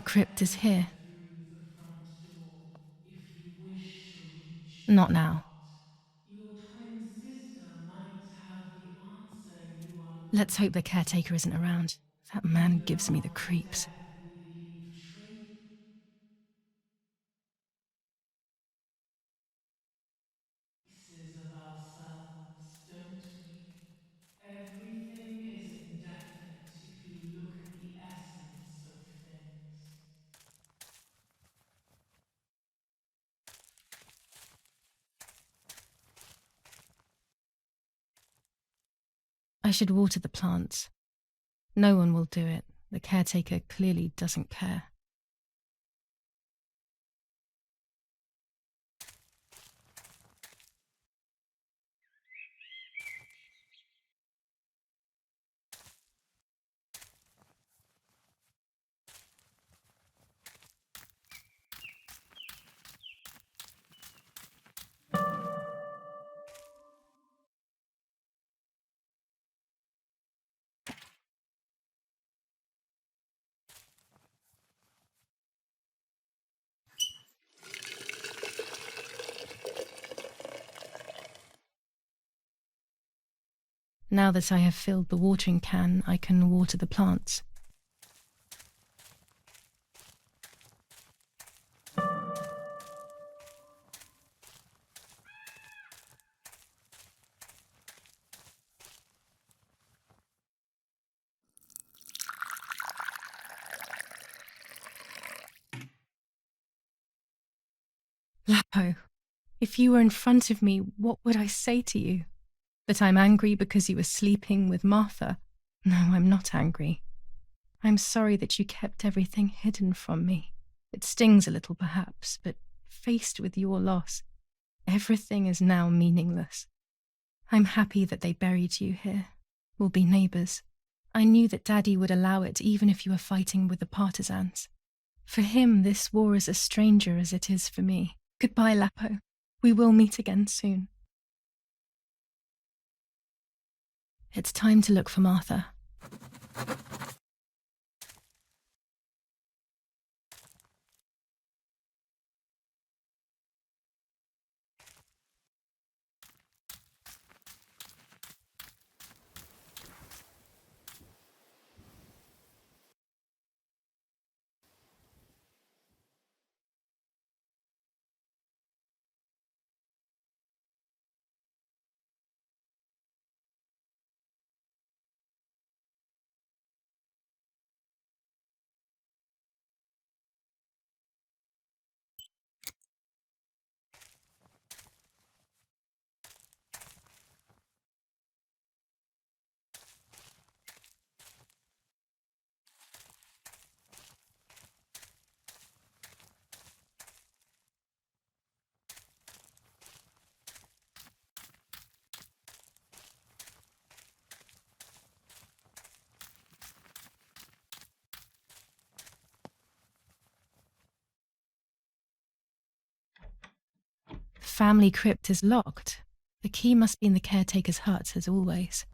The crypt is here. through the front door if you wish to reach Not the now. pot. Your twin sister might have the answer you are Let's hope looking the caretaker isn't around. That man Even gives me the after creeps. death, we leave traces of ourselves, don't we? Everything is indefinite if you look at the essence of things. I should water the plants. No one will do it. The caretaker clearly doesn't care. Now that I have filled the watering can, I can water the plants. Lapo, if you were in front of me, what would I say to you? That I'm angry because you were sleeping with Martha? No, I'm not angry. I'm sorry that you kept everything hidden from me. It stings a little, perhaps, but faced with your loss, everything is now meaningless. I'm happy that they buried you here. We'll be neighbours. I knew that Daddy would allow it even if you were fighting with the partisans. For him, this war is a stranger as it is for me. Goodbye, Lapo. We will meet again soon. It's time to look for Martha. The family crypt is locked. The key must be in the caretaker's hut, as always.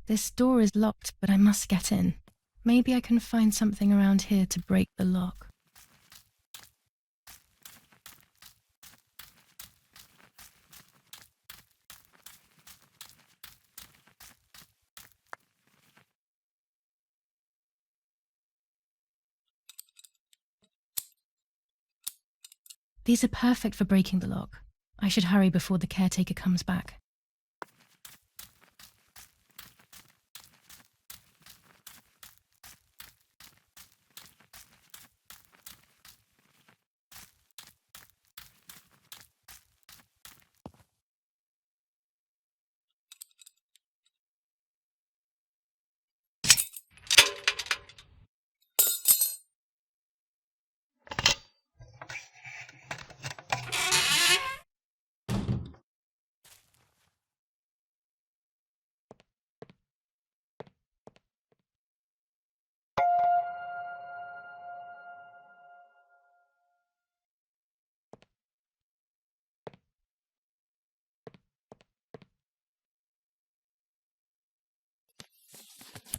This door is locked, but I must get in. Maybe I can find something around here to break the lock. These are perfect for breaking the lock. I should hurry before the caretaker comes back.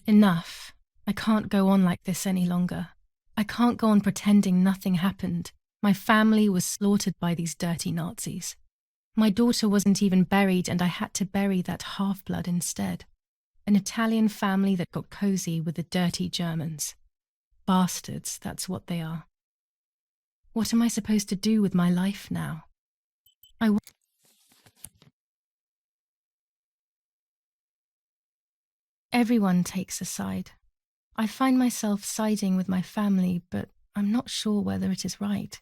Enough. I can't go on like this any longer. I can't go on pretending nothing happened. My family was slaughtered by these dirty Nazis. My daughter wasn't even buried, and I had to bury that half-blood instead. An Italian family that got cozy with the dirty Germans. Bastards, that's what they are. What am I supposed to do with my life now? Everyone takes a side. I find myself siding with my family, but I'm not sure whether it is right.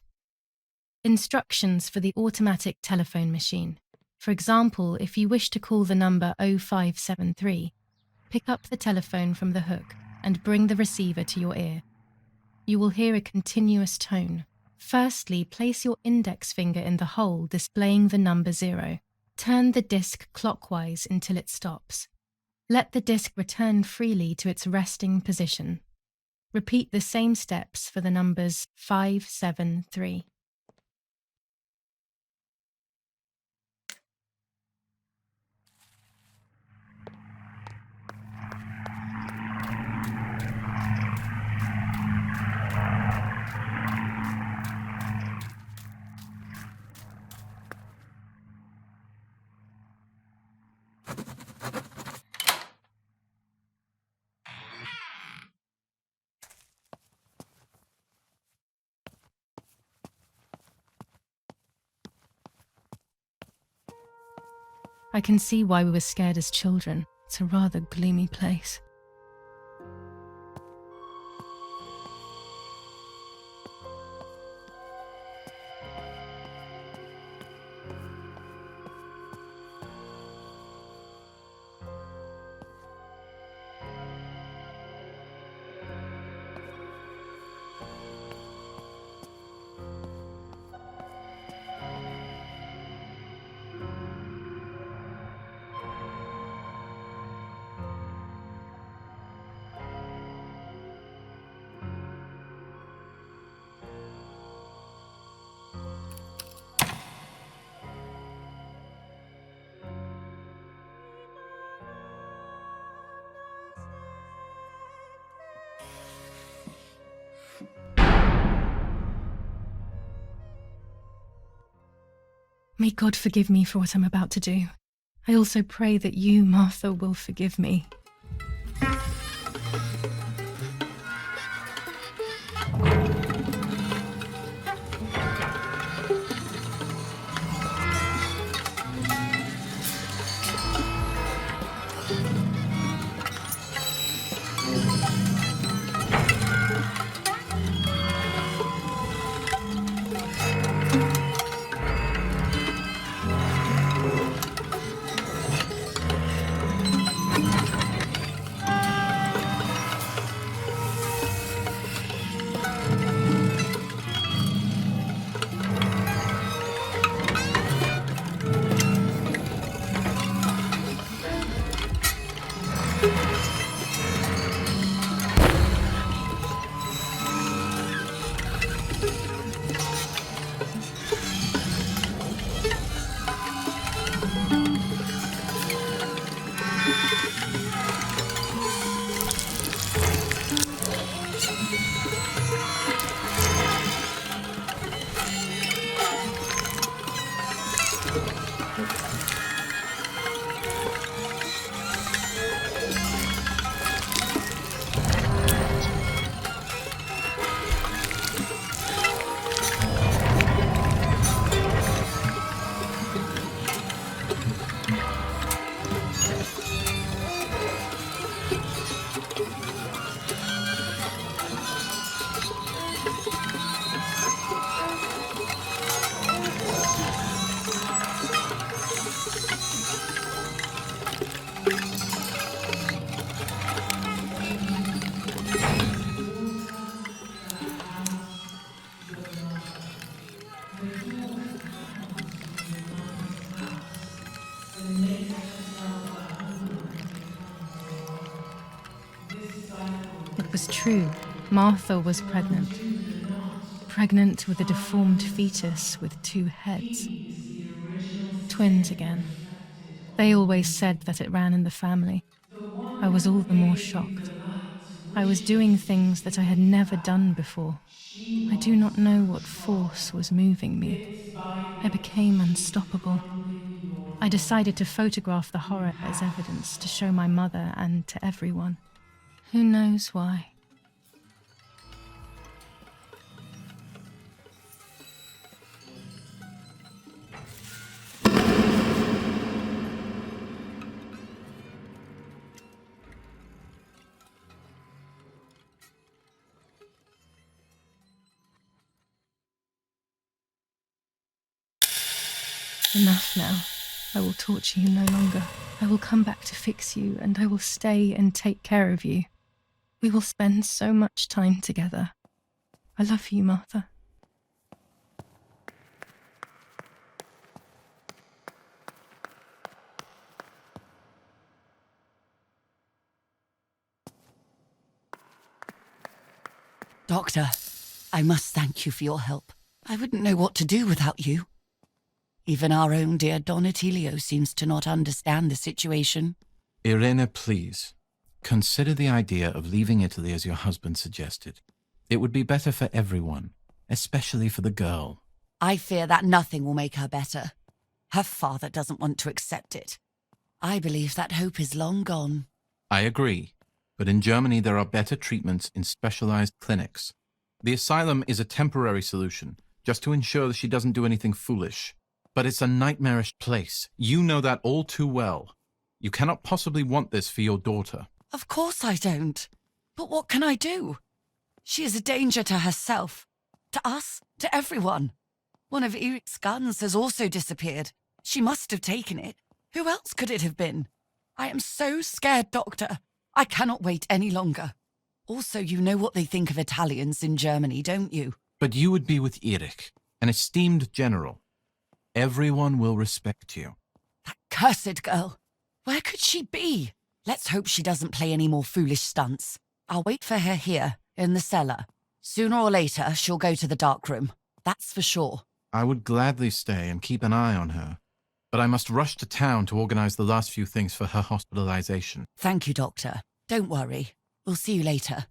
Instructions for the automatic telephone machine. For example, if you wish to call the number 0573, pick up the telephone from the hook and bring the receiver to your ear. You will hear a continuous tone. Firstly, place your index finger in the hole displaying the number 0. Turn the disc clockwise until it stops. Let the disc return freely to its resting position. Repeat the same steps for the numbers 573. I can see why we were scared as children. It's a rather gloomy place. May God forgive me for what I'm about to do. I also pray that you, Martha, will forgive me. It was true. Martha was pregnant. Pregnant with a deformed fetus with 2 heads. Twins again. They always said that it ran in the family. I was all the more shocked. I was doing things that I had never done before. I do not know what force was moving me. I became unstoppable. I decided to photograph the horror as evidence to show my mother and to everyone. Who knows why? Enough now. I will torture you no longer. I will come back to fix you, and I will stay and take care of you. We will spend so much time together. I love you, Martha. Doctor, I must thank you for your help. I wouldn't know what to do without you. Even our own dear Don Attilio seems to not understand the situation. Irene, please. Consider the idea of leaving Italy as your husband suggested. It would be better for everyone, especially for the girl. I fear that nothing will make her better. Her father doesn't want to accept it. I believe that hope is long gone. I agree, but in Germany there are better treatments in specialized clinics. The asylum is a temporary solution, just to ensure that she doesn't do anything foolish. But it's a nightmarish place. You know that all too well. You cannot possibly want this for your daughter. Of course I don't. But what can I do? She is a danger to herself, to us, to everyone. One of Eric's guns has also disappeared. She must have taken it. Who else could it have been? I am so scared, Doctor. I cannot wait any longer. Also, you know what they think of Italians in Germany, don't you? But you would be with Eric, an esteemed general. Everyone will respect you. That cursed girl. Where could she be? Let's hope she doesn't play any more foolish stunts. I'll wait for her here, in the cellar. Sooner or later, she'll go to the dark room. That's for sure. I would gladly stay and keep an eye on her. But I must rush to town to organize the last few things for her hospitalization. Thank you, Doctor. Don't worry. We'll see you later.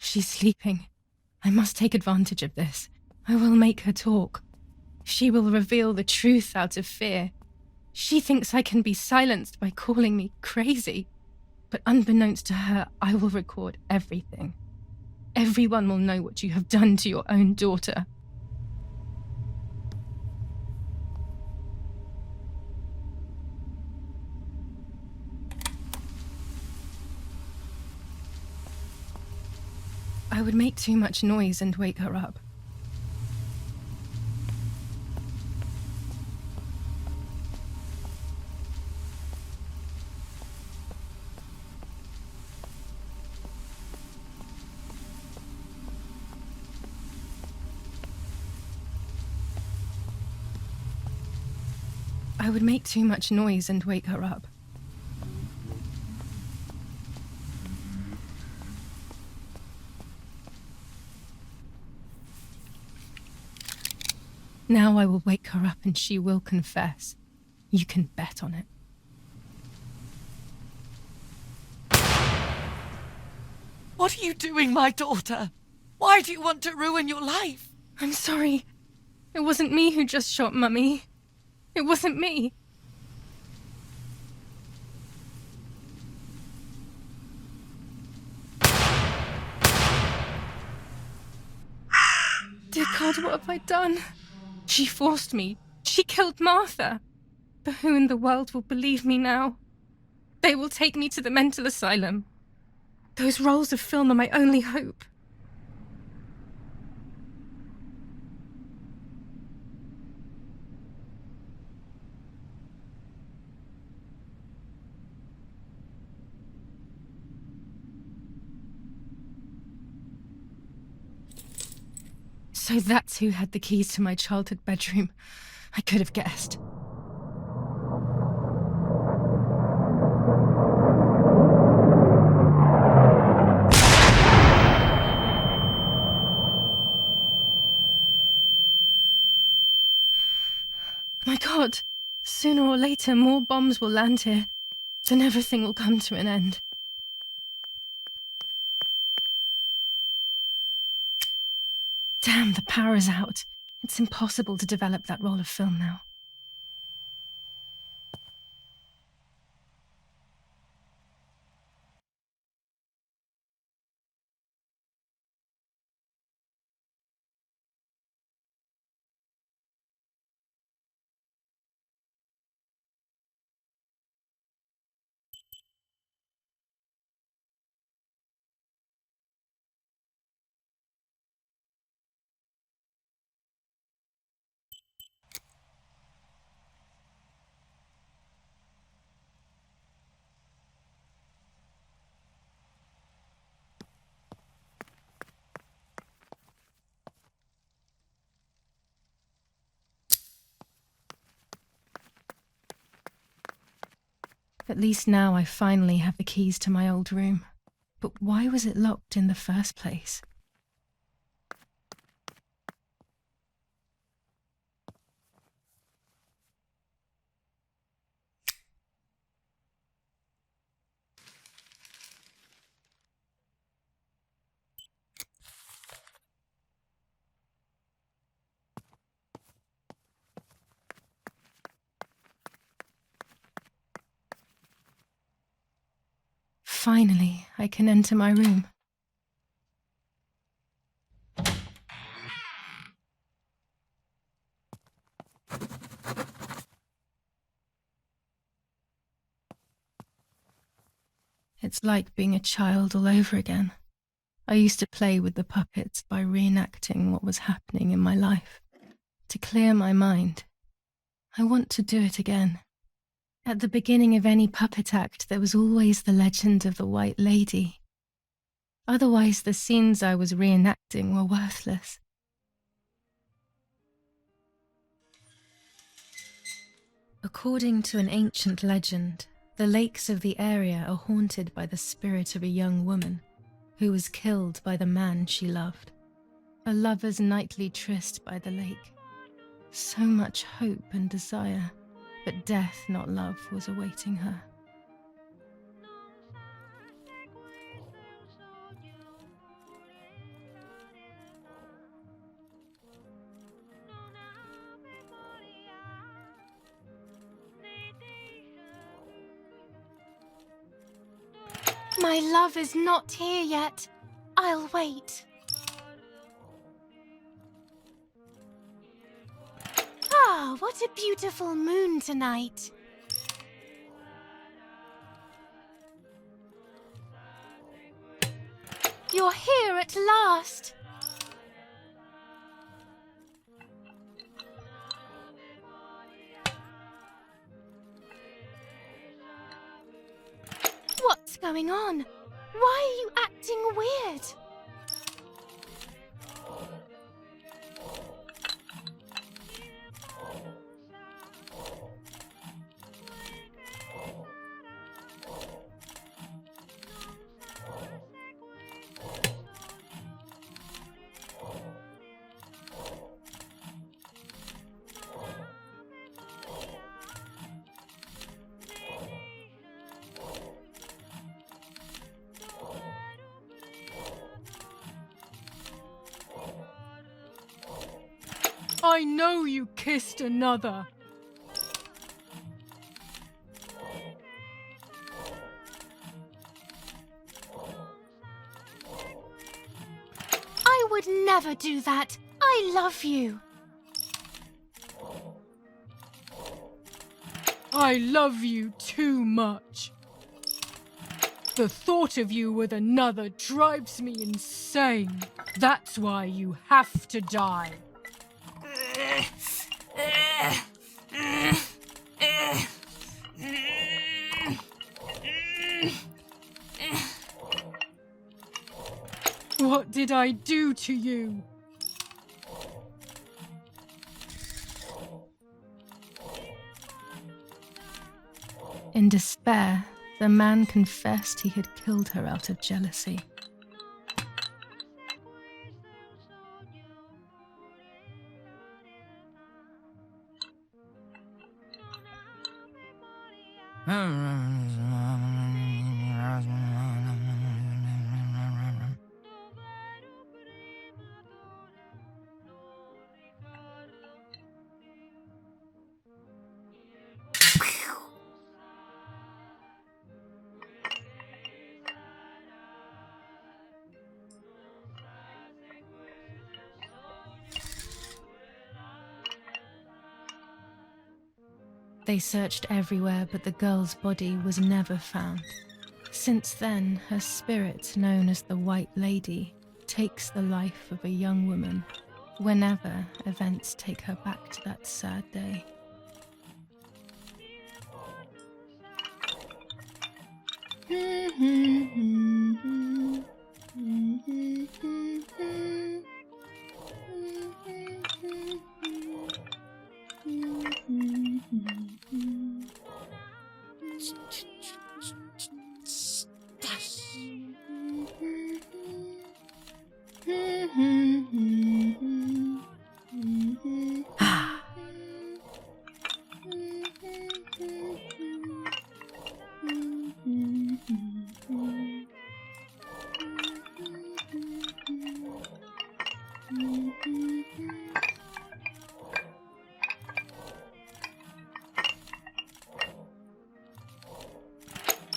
She's sleeping. I must take advantage of this. I will make her talk. She will reveal the truth out of fear. She thinks I can be silenced by calling me crazy. But unbeknownst to her, I will record everything. Everyone will know what you have done to your own daughter. I would make too much noise and wake her up. I would make too much noise and wake her up. Now I will wake her up and she will confess. You can bet on it. What are you doing, my daughter? Why do you want to ruin your life? I'm sorry. It wasn't me who just shot Mummy. It wasn't me. Dear God, what have I done? She forced me. She killed Martha. But who in the world will believe me now? They will take me to the mental asylum. Those rolls of film are my only hope. So that's who had the keys to my childhood bedroom. I could have guessed. My God, sooner or later more bombs will land here. Then everything will come to an end. Damn, the power is out. It's impossible to develop that roll of film now. At least now I finally have the keys to my old room. But why was it locked in the first place? Finally, I can enter my room. It's like being a child all over again. I used to play with the puppets by reenacting what was happening in my life. To clear my mind. I want to do it again. At the beginning of any puppet act, there was always the legend of the White Lady. Otherwise, the scenes I was reenacting were worthless. According to an ancient legend, the lakes of the area are haunted by the spirit of a young woman who was killed by the man she loved. A lover's nightly tryst by the lake. So much hope and desire, but death, not love, was awaiting her. My love is not here yet. I'll wait. Ah, what a beautiful moon tonight. You're here at last. What's going on? Why are you acting weird? I know you kissed another. I would never do that. I love you. I love you too much. The thought of you with another drives me insane. That's why you have to die. What did I do to you? In despair, the man confessed he had killed her out of jealousy. They searched everywhere, but the girl's body was never found. Since then, her spirit, known as the White Lady, takes the life of a young woman whenever events take her back to that sad day.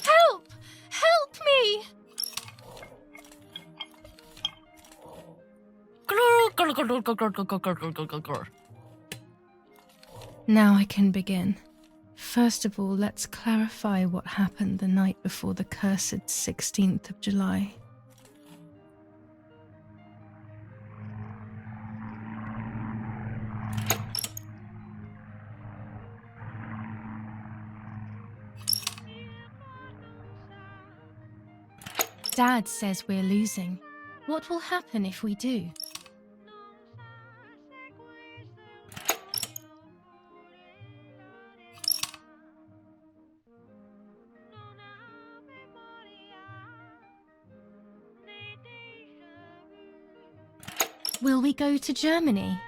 Help! Help me! Now I can begin. First of all, let's clarify what happened the night before the cursed 16th of July. Dad says we're losing. What will happen if we do? Will we go to Germany?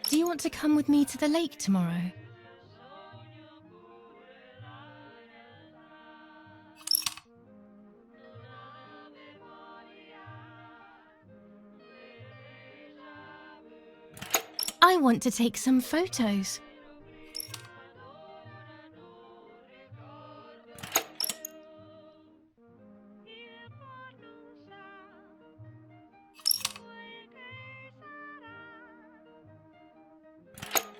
Do you want to come with me to the lake tomorrow? I want to take some photos.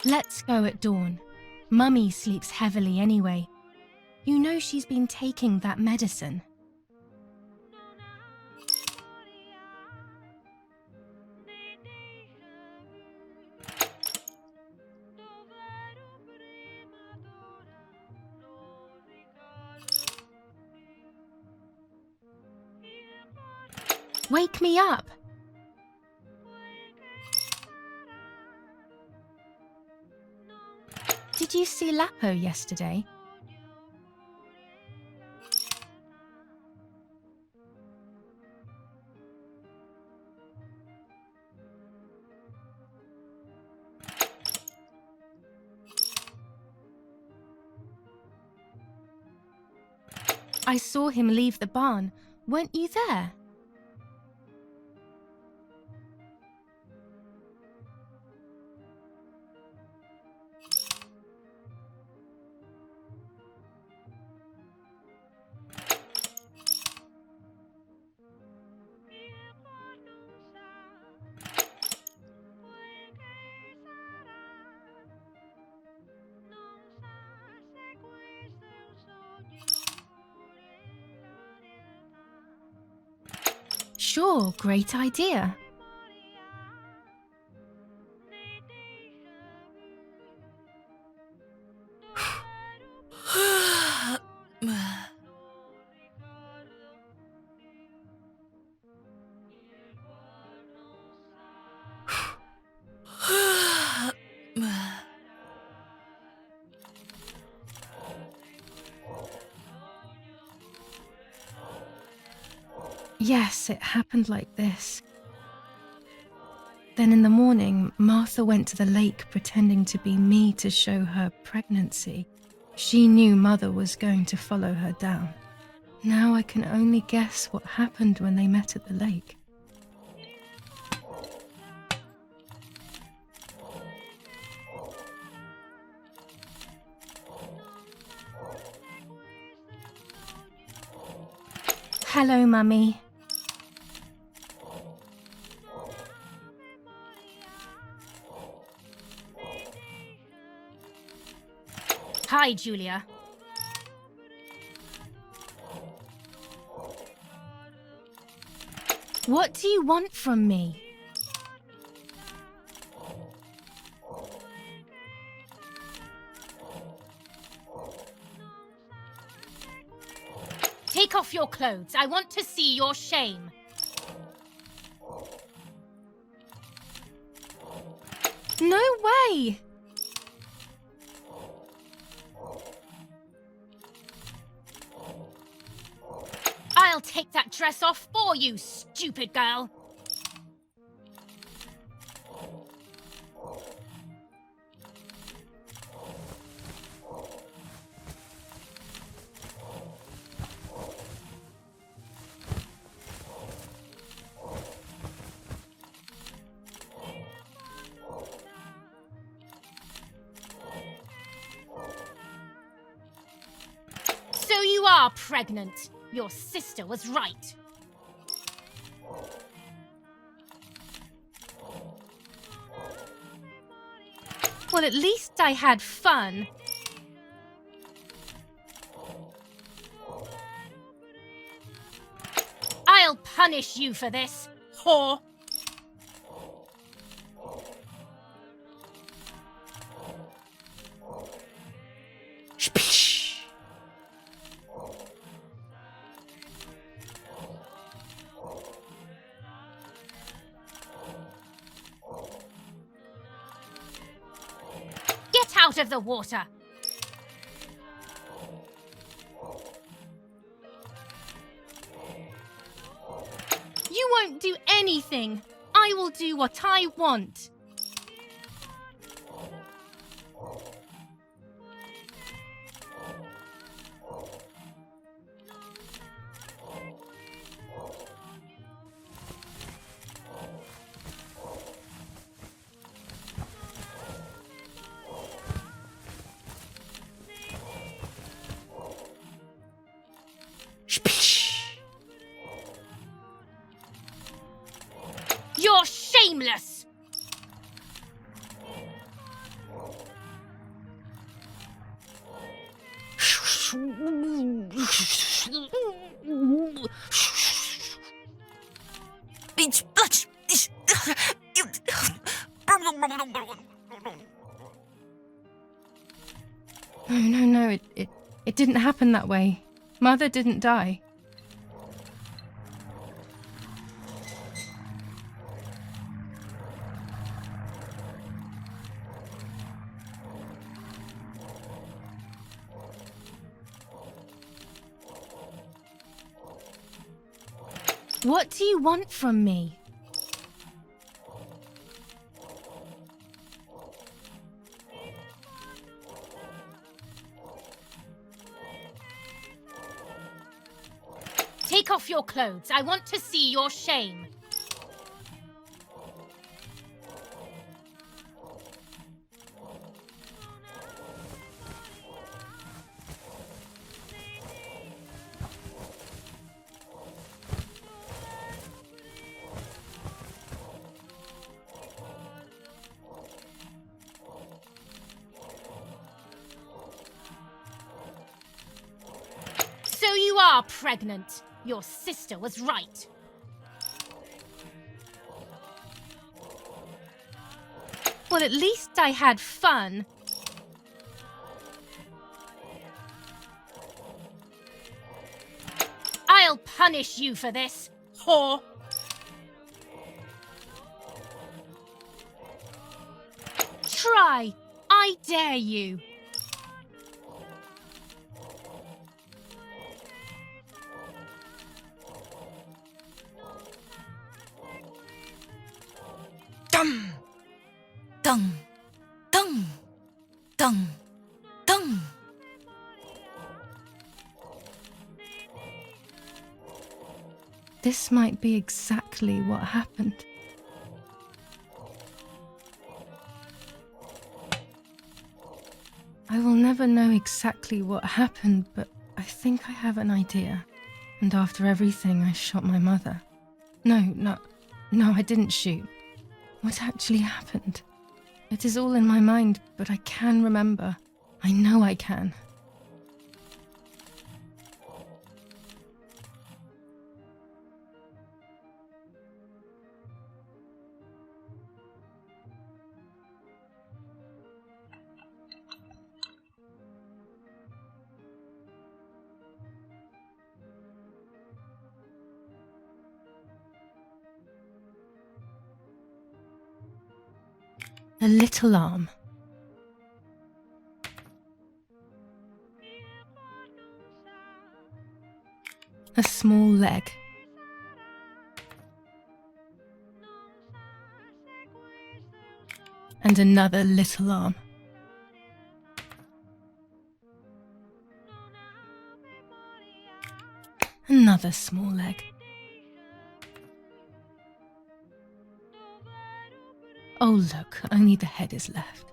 Let's go at dawn. Mummy sleeps heavily anyway. You know she's been taking that medicine. Wake me up! Did you see Lapo yesterday? I saw him leave the barn. Weren't you there? Sure, great idea. Yes, it happened like this. Then in the morning, Martha went to the lake pretending to be me to show her pregnancy. She knew Mother was going to follow her down. Now I can only guess what happened when they met at the lake. Hello, Mummy. Hi, Julia. What do you want from me? Take off your clothes. I want to see your shame. No way! I'll take that dress off for you, stupid girl. So you are pregnant. Your sister was right. Well, at least I had fun. I'll punish you for this, whore. Get out of the water! You won't do anything. I will do what I want. You're shameless! No, it didn't happen that way. Mother didn't die. What do you want from me? Take off your clothes. I want to see your shame. So you are pregnant. Your sister was right. Well, at least I had fun. I'll punish you for this, whore. Try. I dare you. Dum, dum, dum, dum, dum. This might be exactly what happened. I will never know exactly what happened, but I think I have an idea. And after everything, I shot my mother. No, I didn't shoot. What actually happened? It is all in my mind, but I can remember. I know I can. A little arm. A small leg. And another little arm. Another small leg. Oh look, only the head is left.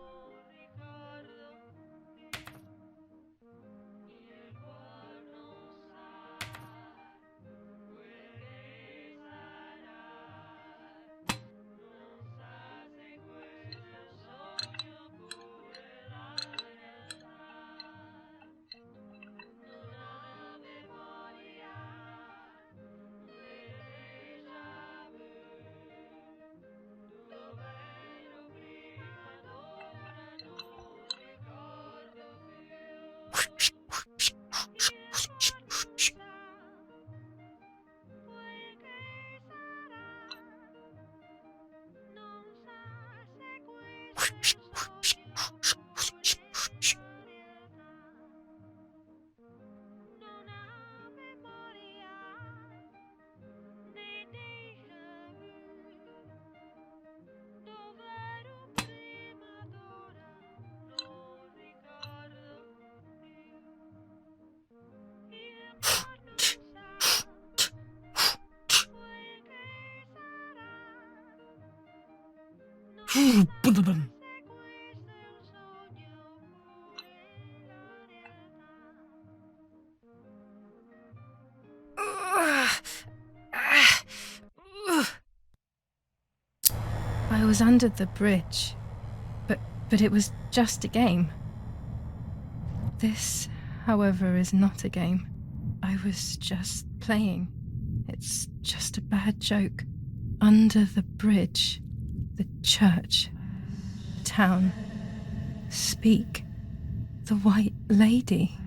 I was under the bridge, but it was just a game. This, however, is not a game. I was just playing. It's just a bad joke. Under the bridge, the church, the town. Speak. The white lady.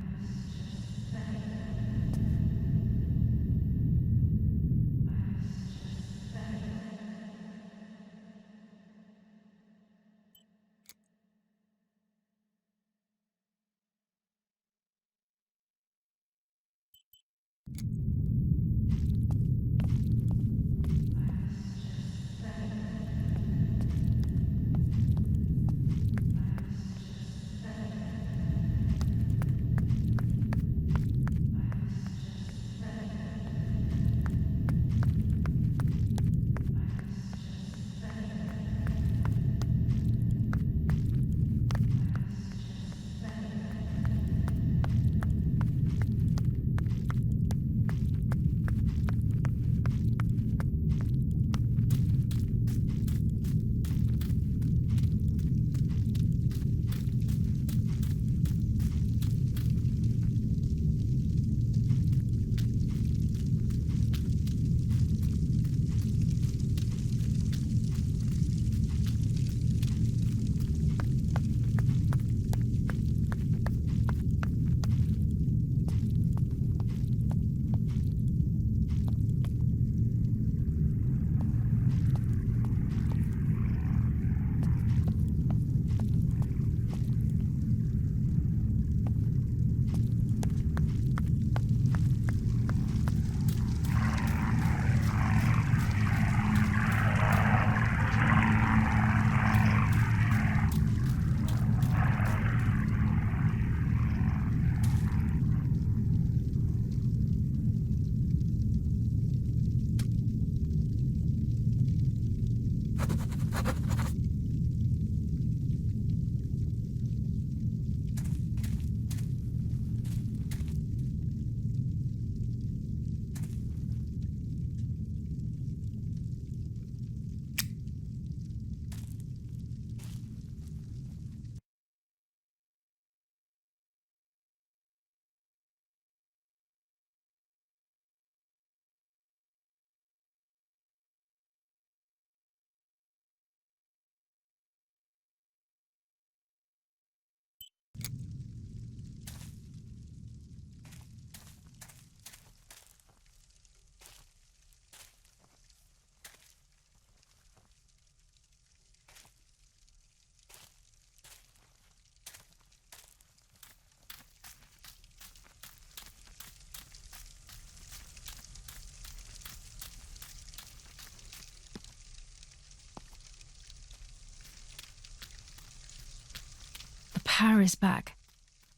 power is back.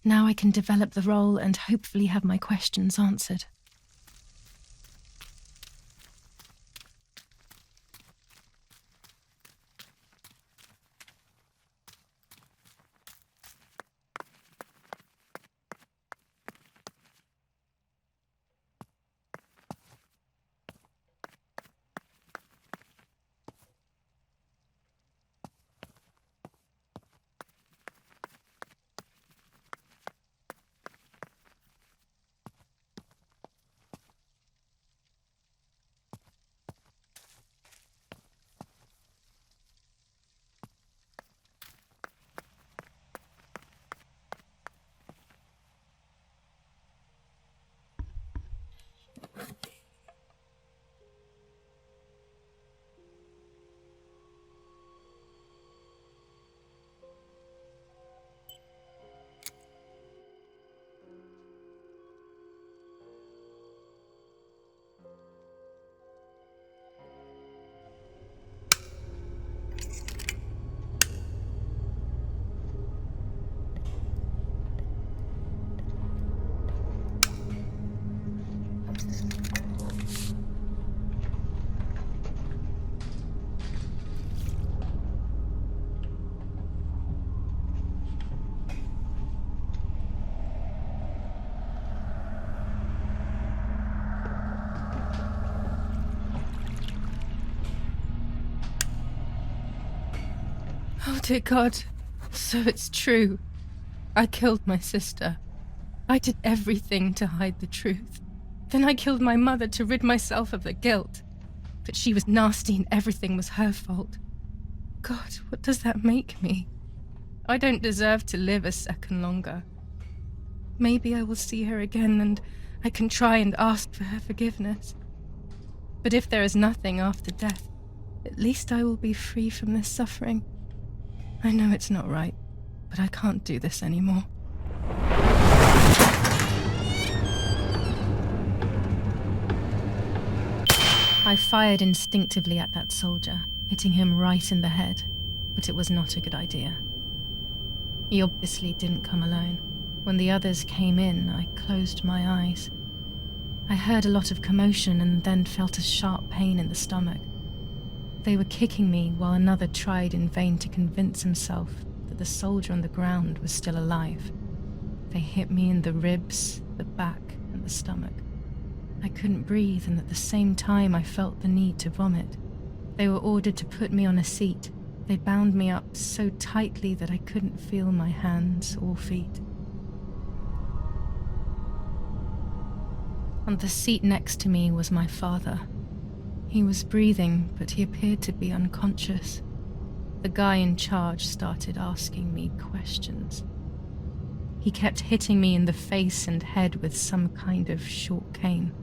Now I can develop the role and hopefully have my questions answered. Oh dear God, so it's true. I killed my sister. I did everything to hide the truth. Then I killed my mother to rid myself of the guilt. That she was nasty and everything was her fault. God, what does that make me? I don't deserve to live a second longer. Maybe I will see her again and I can try and ask for her forgiveness. But if there is nothing after death, at least I will be free from this suffering. I know it's not right, but I can't do this anymore. I fired instinctively at that soldier, hitting him right in the head, but it was not a good idea. He obviously didn't come alone. When the others came in, I closed my eyes. I heard a lot of commotion and then felt a sharp pain in the stomach. They were kicking me while another tried in vain to convince himself that the soldier on the ground was still alive. They hit me in the ribs, the back, and the stomach. I couldn't breathe, and at the same time I felt the need to vomit. They were ordered to put me on a seat. They bound me up so tightly that I couldn't feel my hands or feet. On the seat next to me was my father. He was breathing, but he appeared to be unconscious. The guy in charge started asking me questions. He kept hitting me in the face and head with some kind of short cane.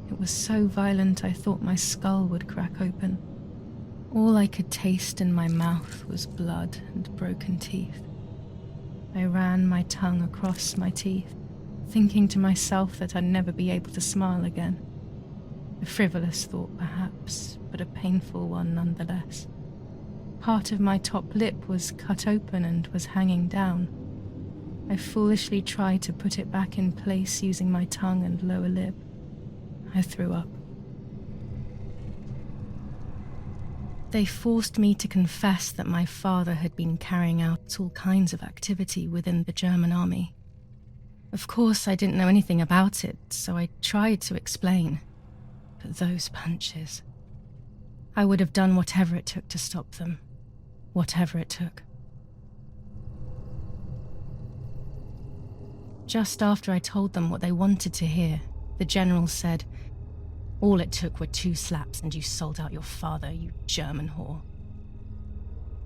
It was so violent I thought my skull would crack open. All I could taste in my mouth was blood and broken teeth. I ran my tongue across my teeth, thinking to myself that I'd never be able to smile again. A frivolous thought, perhaps, but a painful one nonetheless. Part of my top lip was cut open and was hanging down. I foolishly tried to put it back in place using my tongue and lower lip. I threw up. They forced me to confess that my father had been carrying out all kinds of activity within the German army. Of course, I didn't know anything about it, so I tried to explain. But those punches. I would have done whatever it took to stop them. Whatever it took. Just after I told them what they wanted to hear, the general said, "All it took were 2 slaps and you sold out your father, you German whore."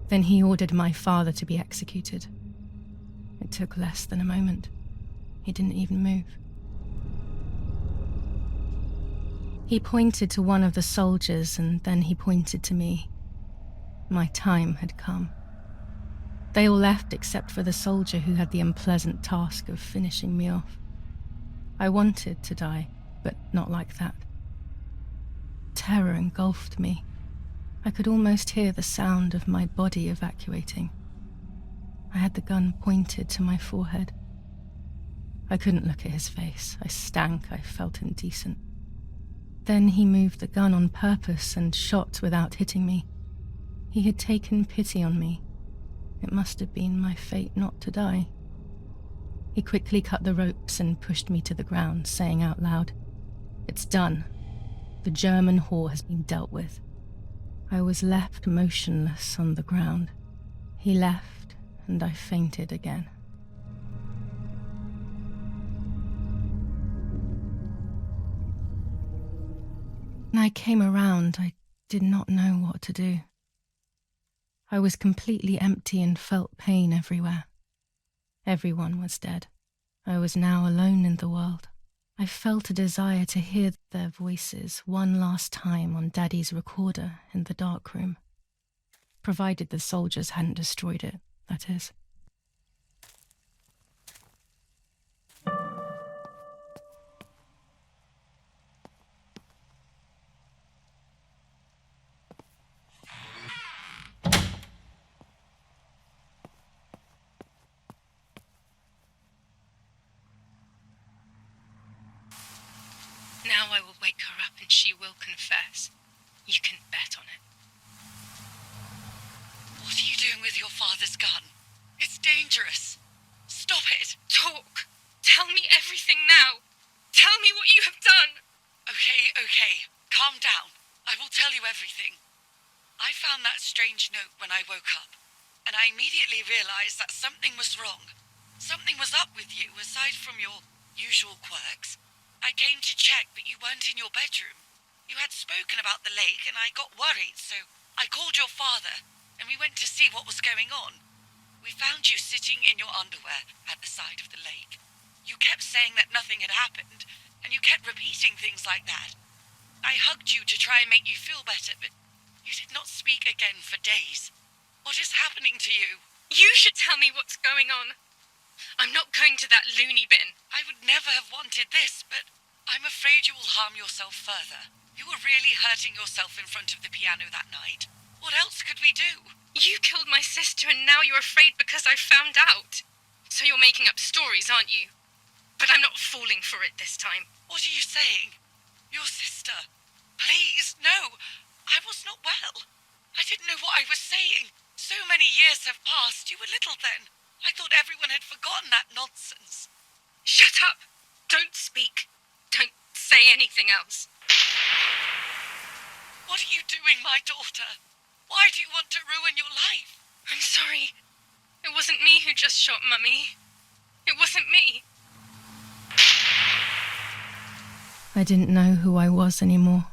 Then he ordered my father to be executed. It took less than a moment. He didn't even move. He pointed to one of the soldiers and then he pointed to me. My time had come. They all left except for the soldier who had the unpleasant task of finishing me off. I wanted to die, but not like that. Terror engulfed me. I could almost hear the sound of my body evacuating. I had the gun pointed to my forehead. I couldn't look at his face. I stank. I felt indecent. Then he moved the gun on purpose and shot without hitting me. He had taken pity on me. It must have been my fate not to die. He quickly cut the ropes and pushed me to the ground, saying out loud, "It's done. The German whore has been dealt with." I was left motionless on the ground. He left, and I fainted again. When I came around, I did not know what to do. I was completely empty and felt pain everywhere. Everyone was dead. I was now alone in the world. I felt a desire to hear their voices one last time on Daddy's recorder in the dark room. Provided the soldiers hadn't destroyed it, that is. Now I will wake her up and she will confess. You can bet on it. What are you doing with your father's gun? It's dangerous. Stop it. Talk! Tell me everything now! Tell me what you have done! Okay. Calm down. I will tell you everything. I found that strange note when I woke up, and I immediately realized that something was wrong. Something was up with you, aside from your usual quirks. I came to check, but you weren't in your bedroom. You had spoken about the lake, and I got worried, so I called your father, and we went to see what was going on. We found you sitting in your underwear at the side of the lake. You kept saying that nothing had happened, and you kept repeating things like that. I hugged you to try and make you feel better, but you did not speak again for days. What is happening to you? You should tell me what's going on. I'm not going to that loony bin. I would never have wanted this, but I'm afraid you will harm yourself further. You were really hurting yourself in front of the piano that night. What else could we do? You killed my sister and now you're afraid because I found out. So you're making up stories, aren't you? But I'm not falling for it this time. What are you saying? Your sister? Please, no. I was not well. I didn't know what I was saying. So many years have passed. You were little then. I thought everyone had forgotten that nonsense. Shut up! Don't speak. Don't say anything else. What are you doing, my daughter? Why do you want to ruin your life? I'm sorry. It wasn't me who just shot Mummy. It wasn't me. I didn't know who I was anymore.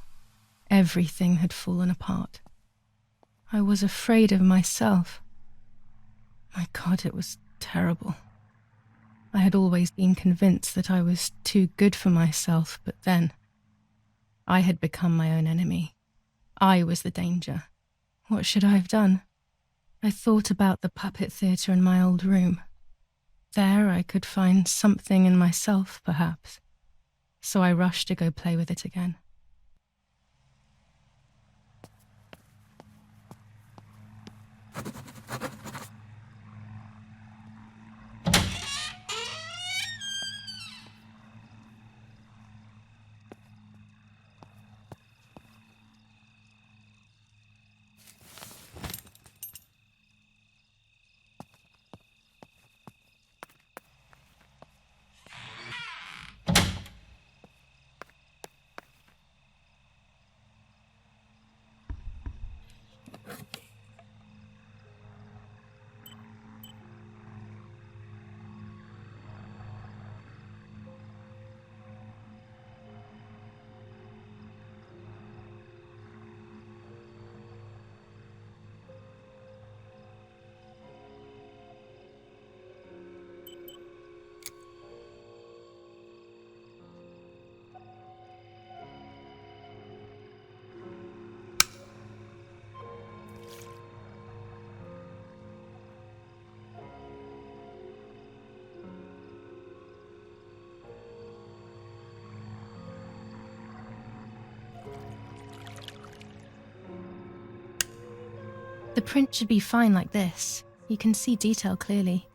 Everything had fallen apart. I was afraid of myself. My God, it was terrible. I had always been convinced that I was too good for myself, but then I had become my own enemy. I was the danger. What should I have done? I thought about the puppet theatre in my old room. There I could find something in myself, perhaps. So I rushed to go play with it again. The print should be fine like this. You can see detail clearly.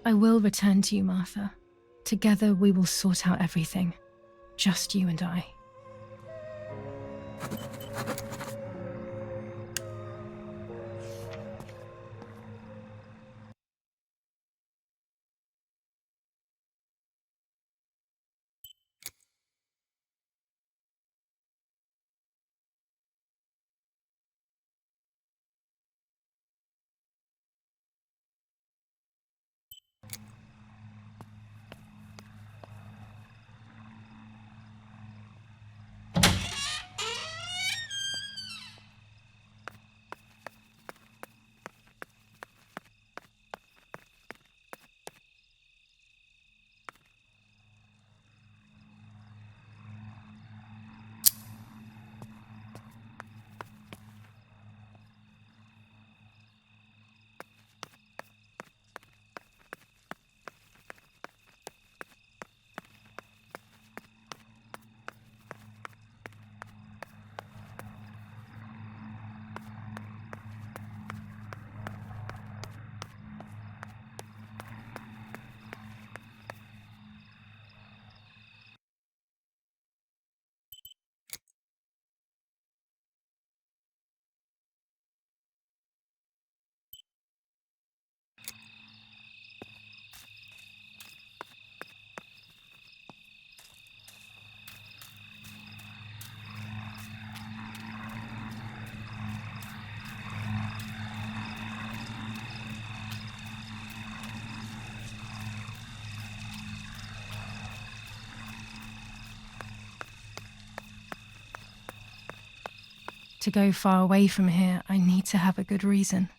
I will return to you, Martha. Together we will sort out everything. Just you and I. To go far away from here, I need to have a good reason.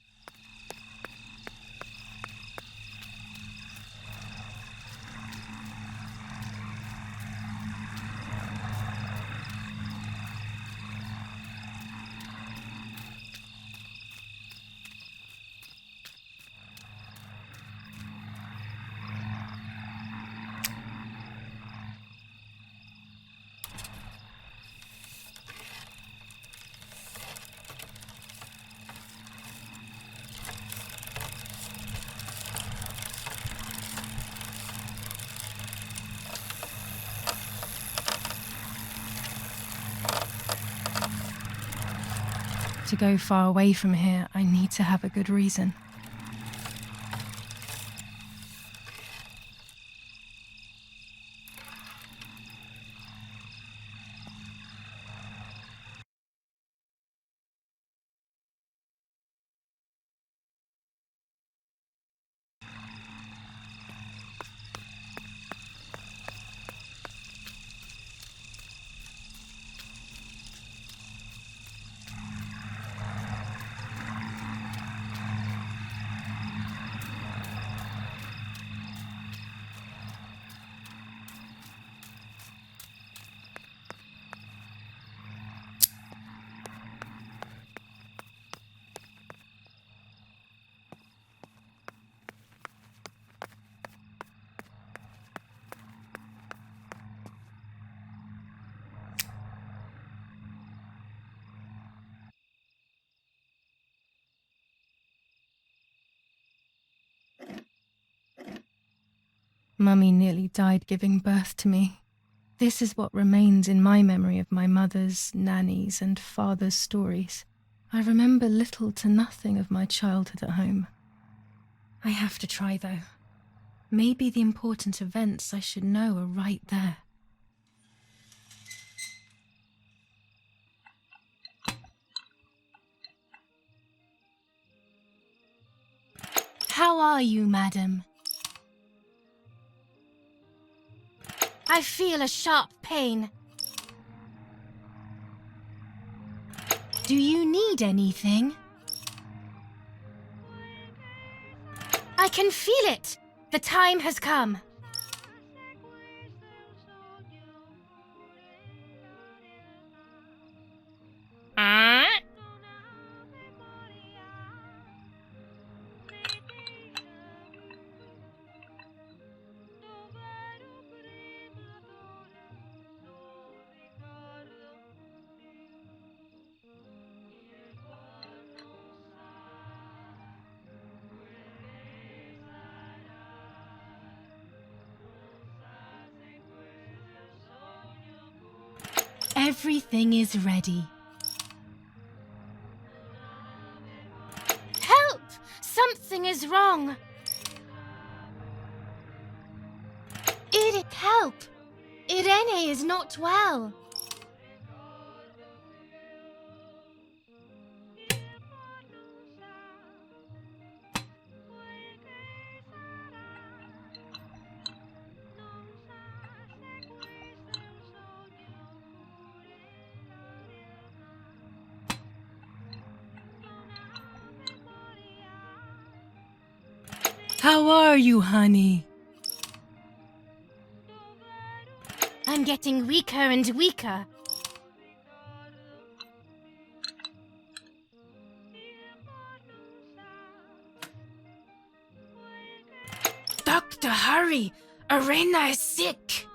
To go far away from here, I need to have a good reason. Mummy nearly died giving birth to me. This is what remains in my memory of my mother's, nanny's, and father's stories. I remember little to nothing of my childhood at home. I have to try, though. Maybe the important events I should know are right there. How are you, madam? I feel a sharp pain. Do you need anything? I can feel it. The time has come. Everything is ready. Help! Something is wrong. Help! Irene is not well. How are you, honey? I'm getting weaker and weaker. Doctor, hurry! Irene is sick!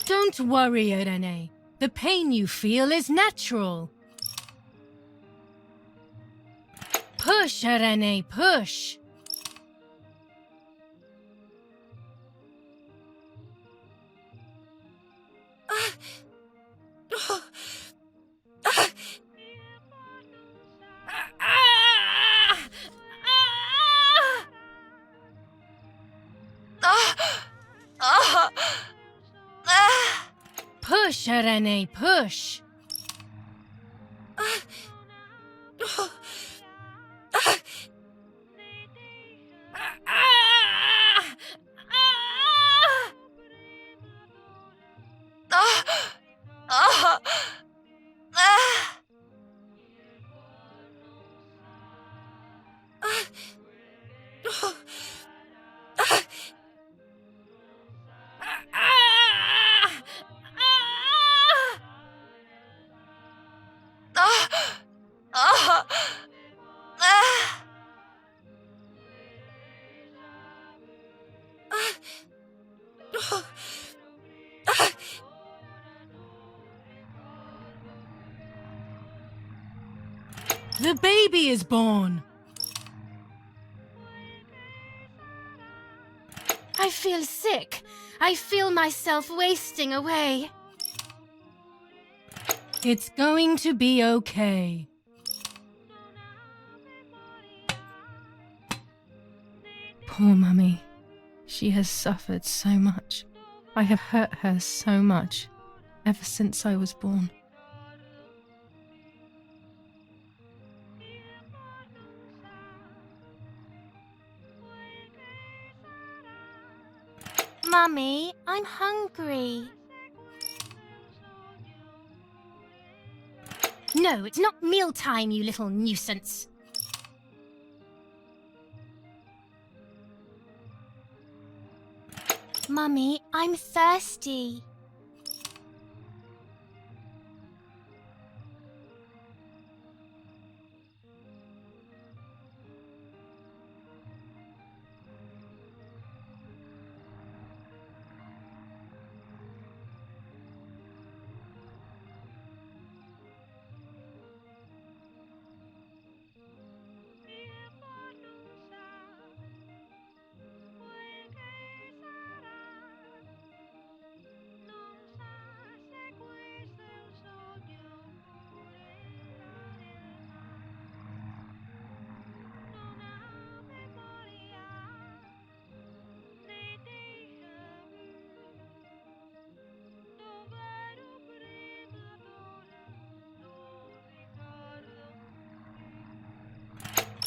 Don't worry, Irene. The pain you feel is natural. Push, Irene, push. Push, Irene, push. The baby is born. I feel sick. I feel myself wasting away. It's going to be okay. Poor Mummy. She has suffered so much. I have hurt her so much ever since I was born. Mummy, I'm hungry. No, it's not mealtime, you little nuisance. Mummy, I'm thirsty.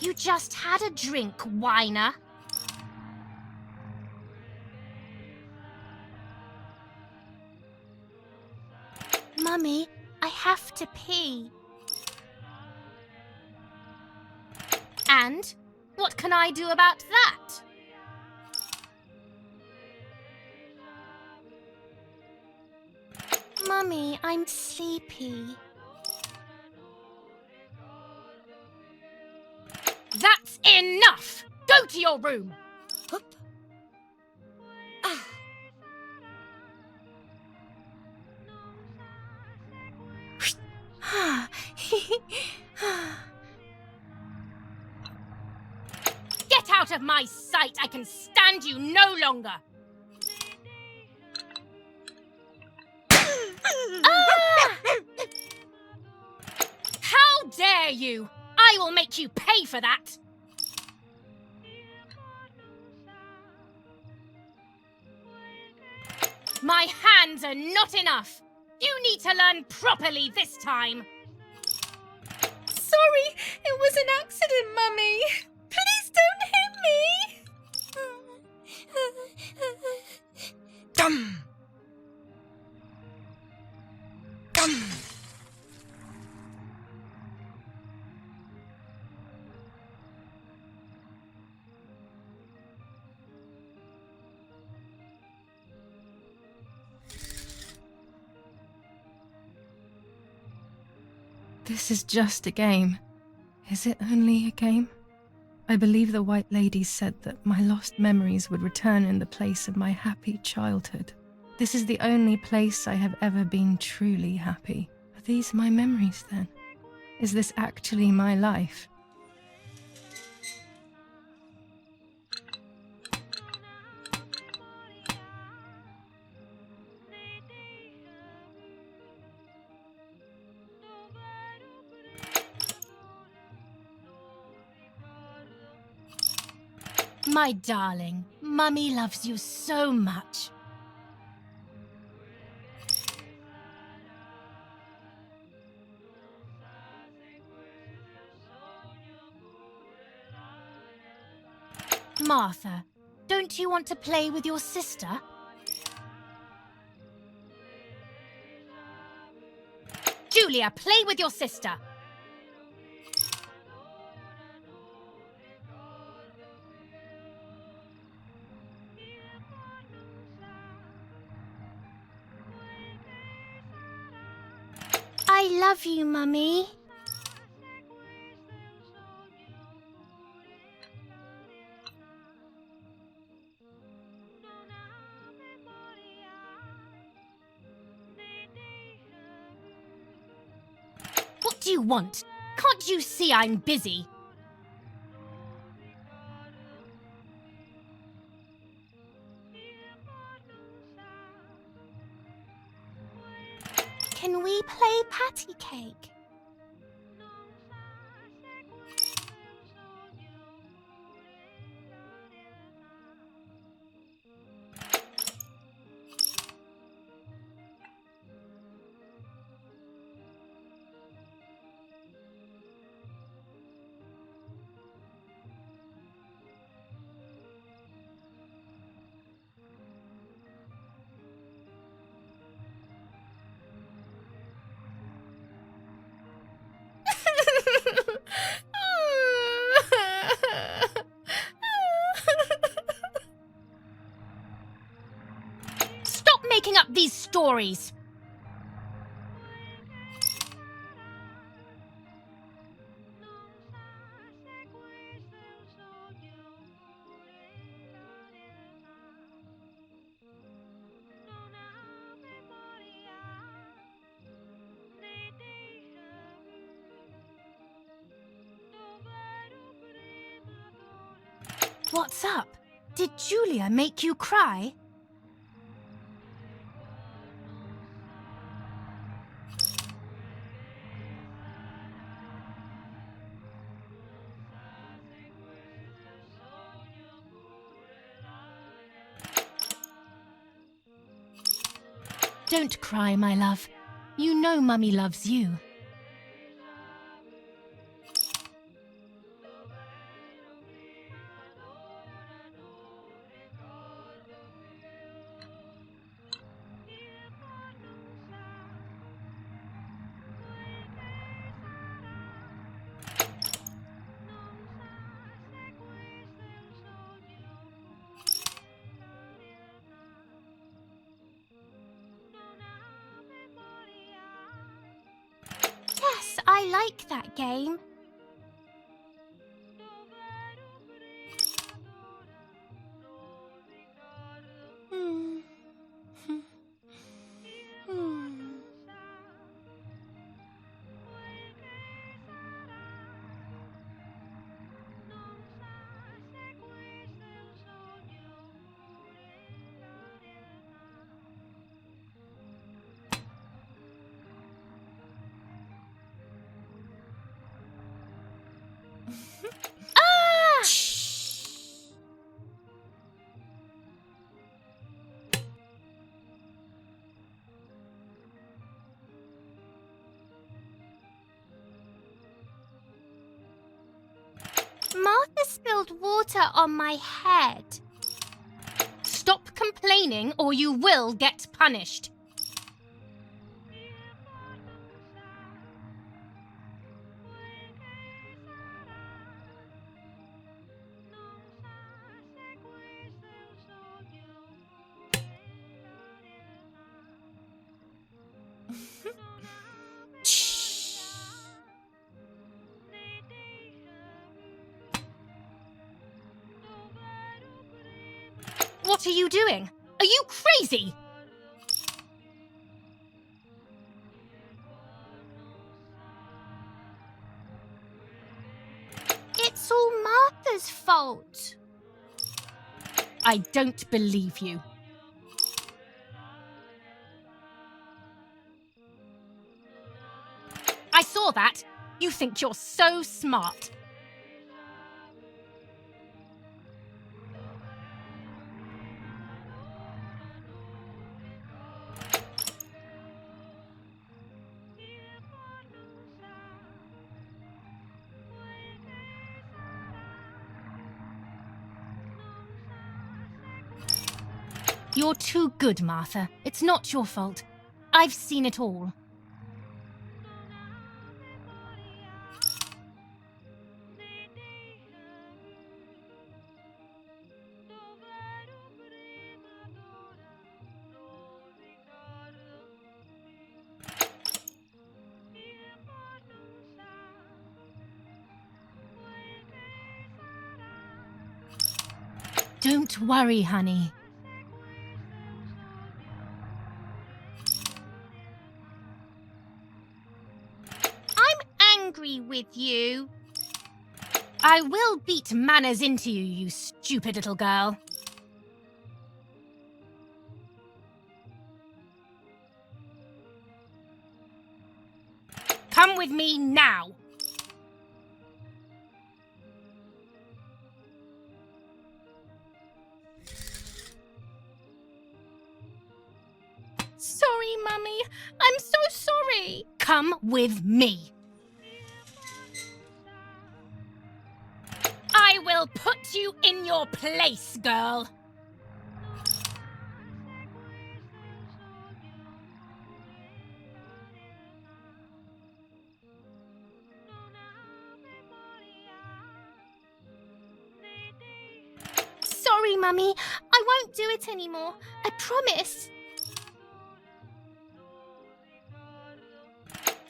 You just had a drink, whiner. Mummy, I have to pee. And what can I do about that? Mummy, I'm sleepy. That's enough! Go to your room! Hup. Get out of my sight! I can stand you no longer! How dare you! I will make you pay for that! My hands are not enough! You need to learn properly this time! Sorry, it was an accident, Mummy. Please don't hit me. Gum! Gum! This is just a game. Is it only a game? I believe the White Lady said that my lost memories would return in the place of my happy childhood. This is the only place I have ever been truly happy. Are these my memories then? Is this actually my life? My darling, Mummy loves you so much. Martha, don't you want to play with your sister? Julia, play with your sister. I love you, Mummy. What do you want? Can't you see I'm busy? Can we play patty cake? Stop making up these stories! What's up? Did Julia make you cry? Don't cry, my love. You know Mummy loves you. I like that game. Martha spilled water on my head. Stop complaining or you will get punished. What are you doing? Are you crazy? It's all Martha's fault. I don't believe you. I saw that. You think you're so smart. You're too good, Martha. It's not your fault. I've seen it all. Don't worry, honey. Angry with you. I will beat manners into you, you stupid little girl. Come with me now. Sorry, Mummy. I'm so sorry. Come with me. I will put you in your place, girl. Sorry, Mummy. I won't do it anymore. I promise.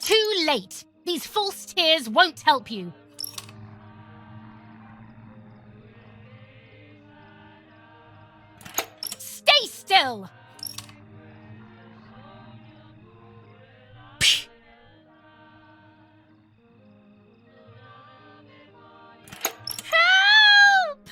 Too late. These false tears won't help you. Stay still. Help!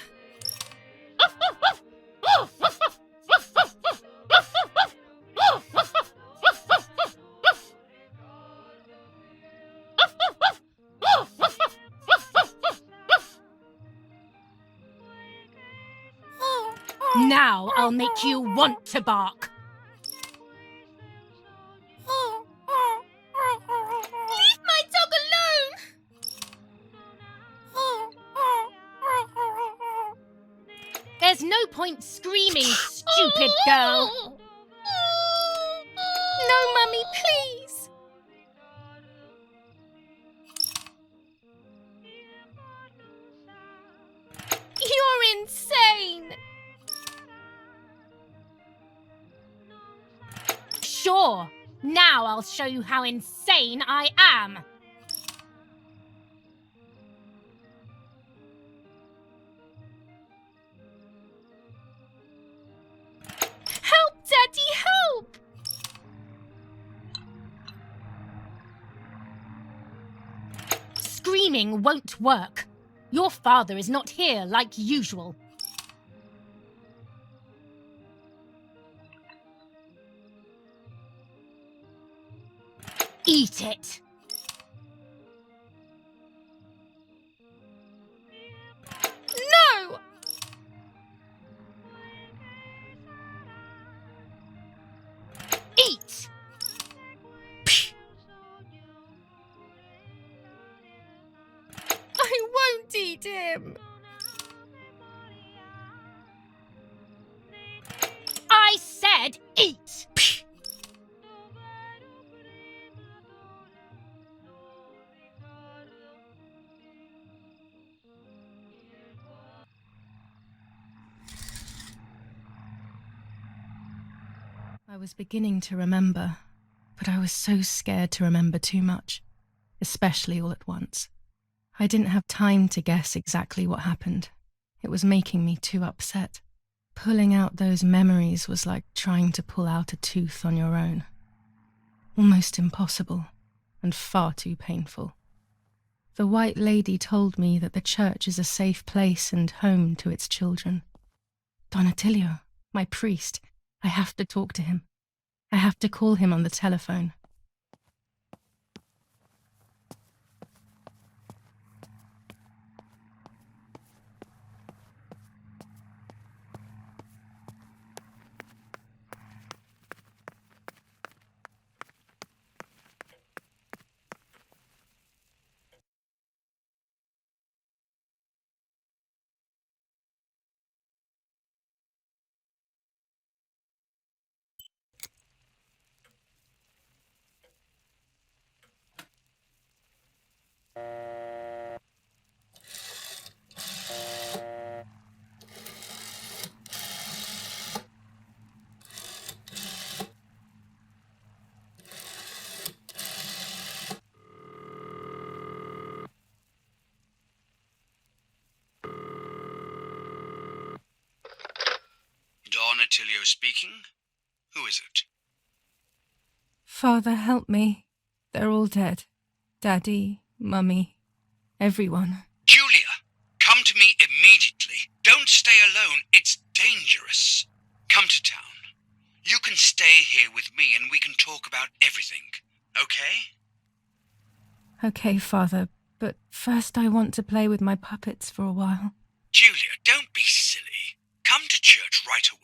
Now I'll make you want to bark. Leave my dog alone! There's no point screaming, stupid girl. No, Mummy, please. You're insane. Sure. Now I'll show you how insane I am. screaming won't work. Your father is not here like usual. Eat it. No! Eat! I won't eat him. I said eat! I was beginning to remember, but I was so scared to remember too much, especially all at once. I didn't have time to guess exactly what happened. It was making me too upset. Pulling out those memories was like trying to pull out a tooth on your own. Almost impossible, and far too painful. The White Lady told me that the church is a safe place and home to its children. Don Attilio, my priest, I have to talk to him. I have to call him on the telephone. Don Attilio speaking. Who is it? Father, help me. They're all dead. Daddy, Mummy, everyone. Julia, come to me immediately. Don't stay alone. It's dangerous. Come to town. You can stay here with me and we can talk about everything. Okay? Okay, Father, but first I want to play with my puppets for a while. Julia, don't be silly. Come to church right away.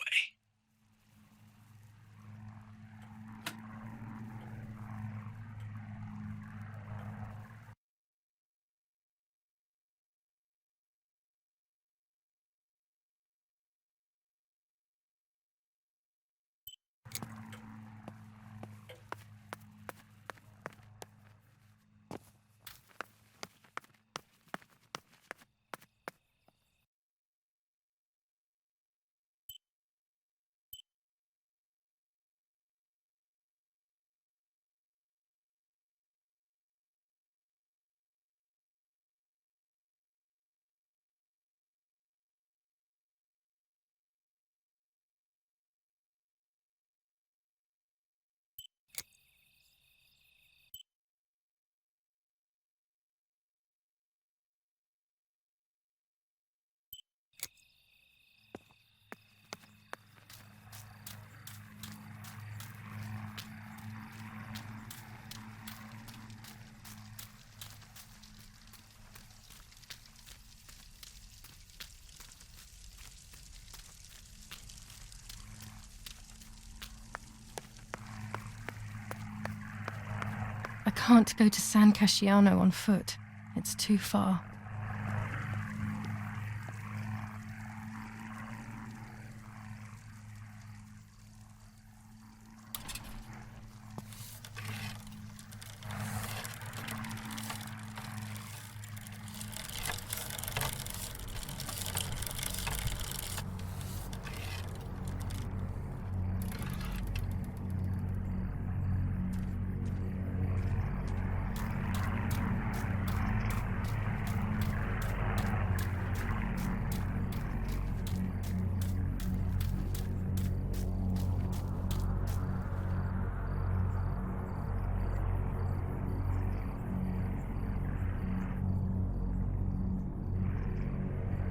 I can't go to San Casciano on foot. It's too far.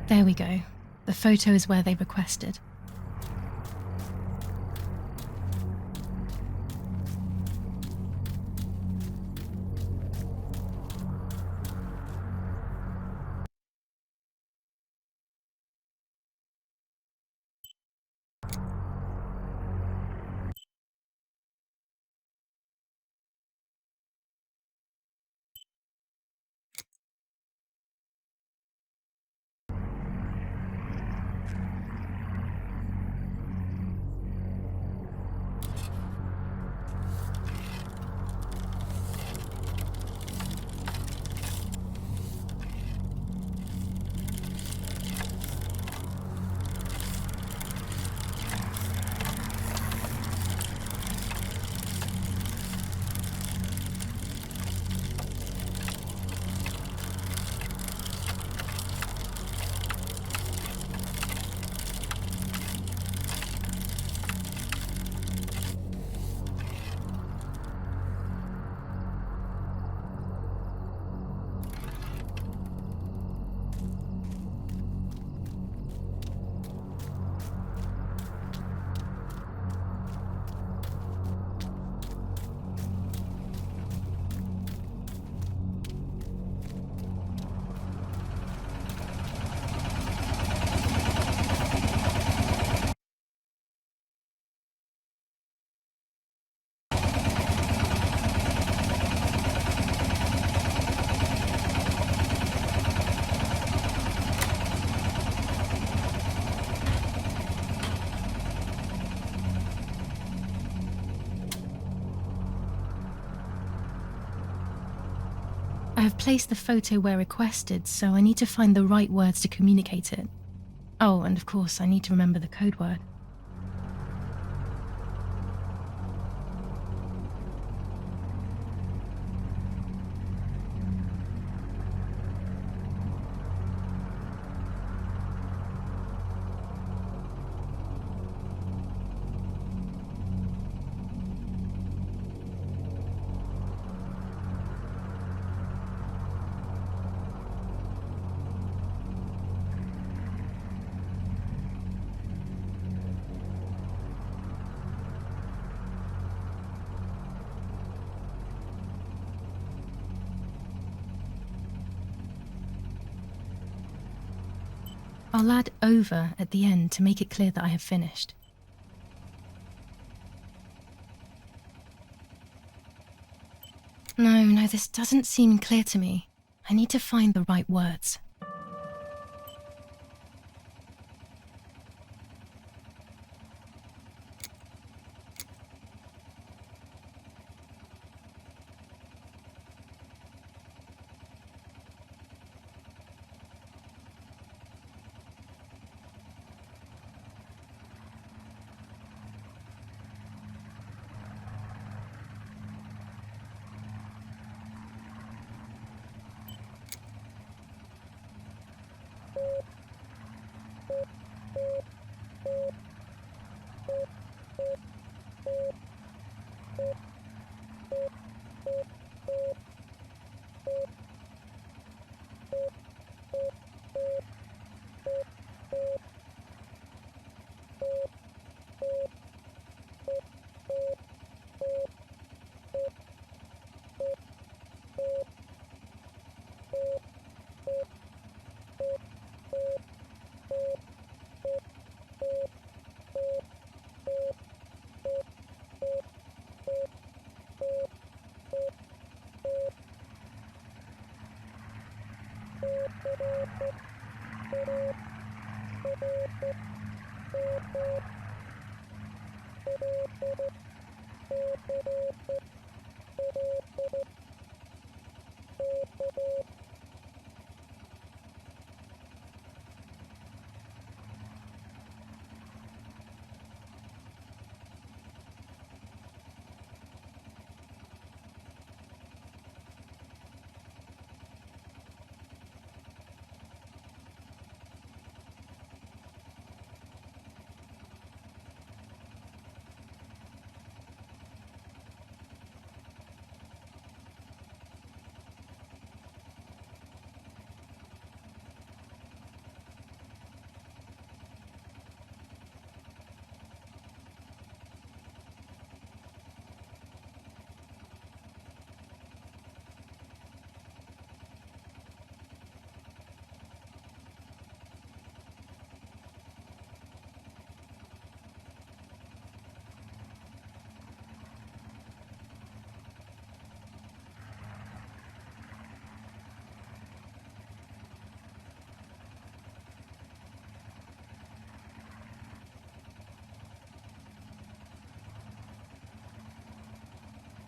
There we go. The photo is where they requested. I have placed the photo where requested, so I need to find the right words to communicate it. Oh, and of course, I need to remember the code word. I'll add over at the end to make it clear that I have finished. No, this doesn't seem clear to me. I need to find the right words.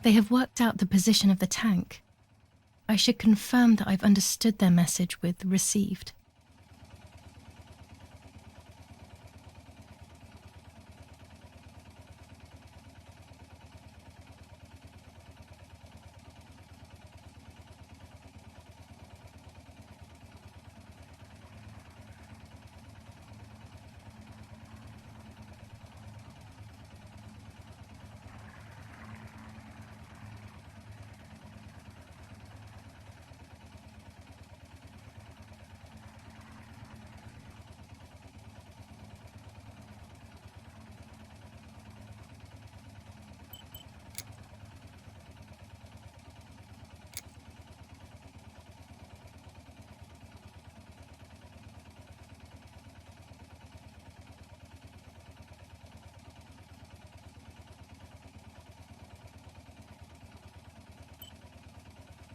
They have worked out the position of the tank. I should confirm that I've understood their message with received.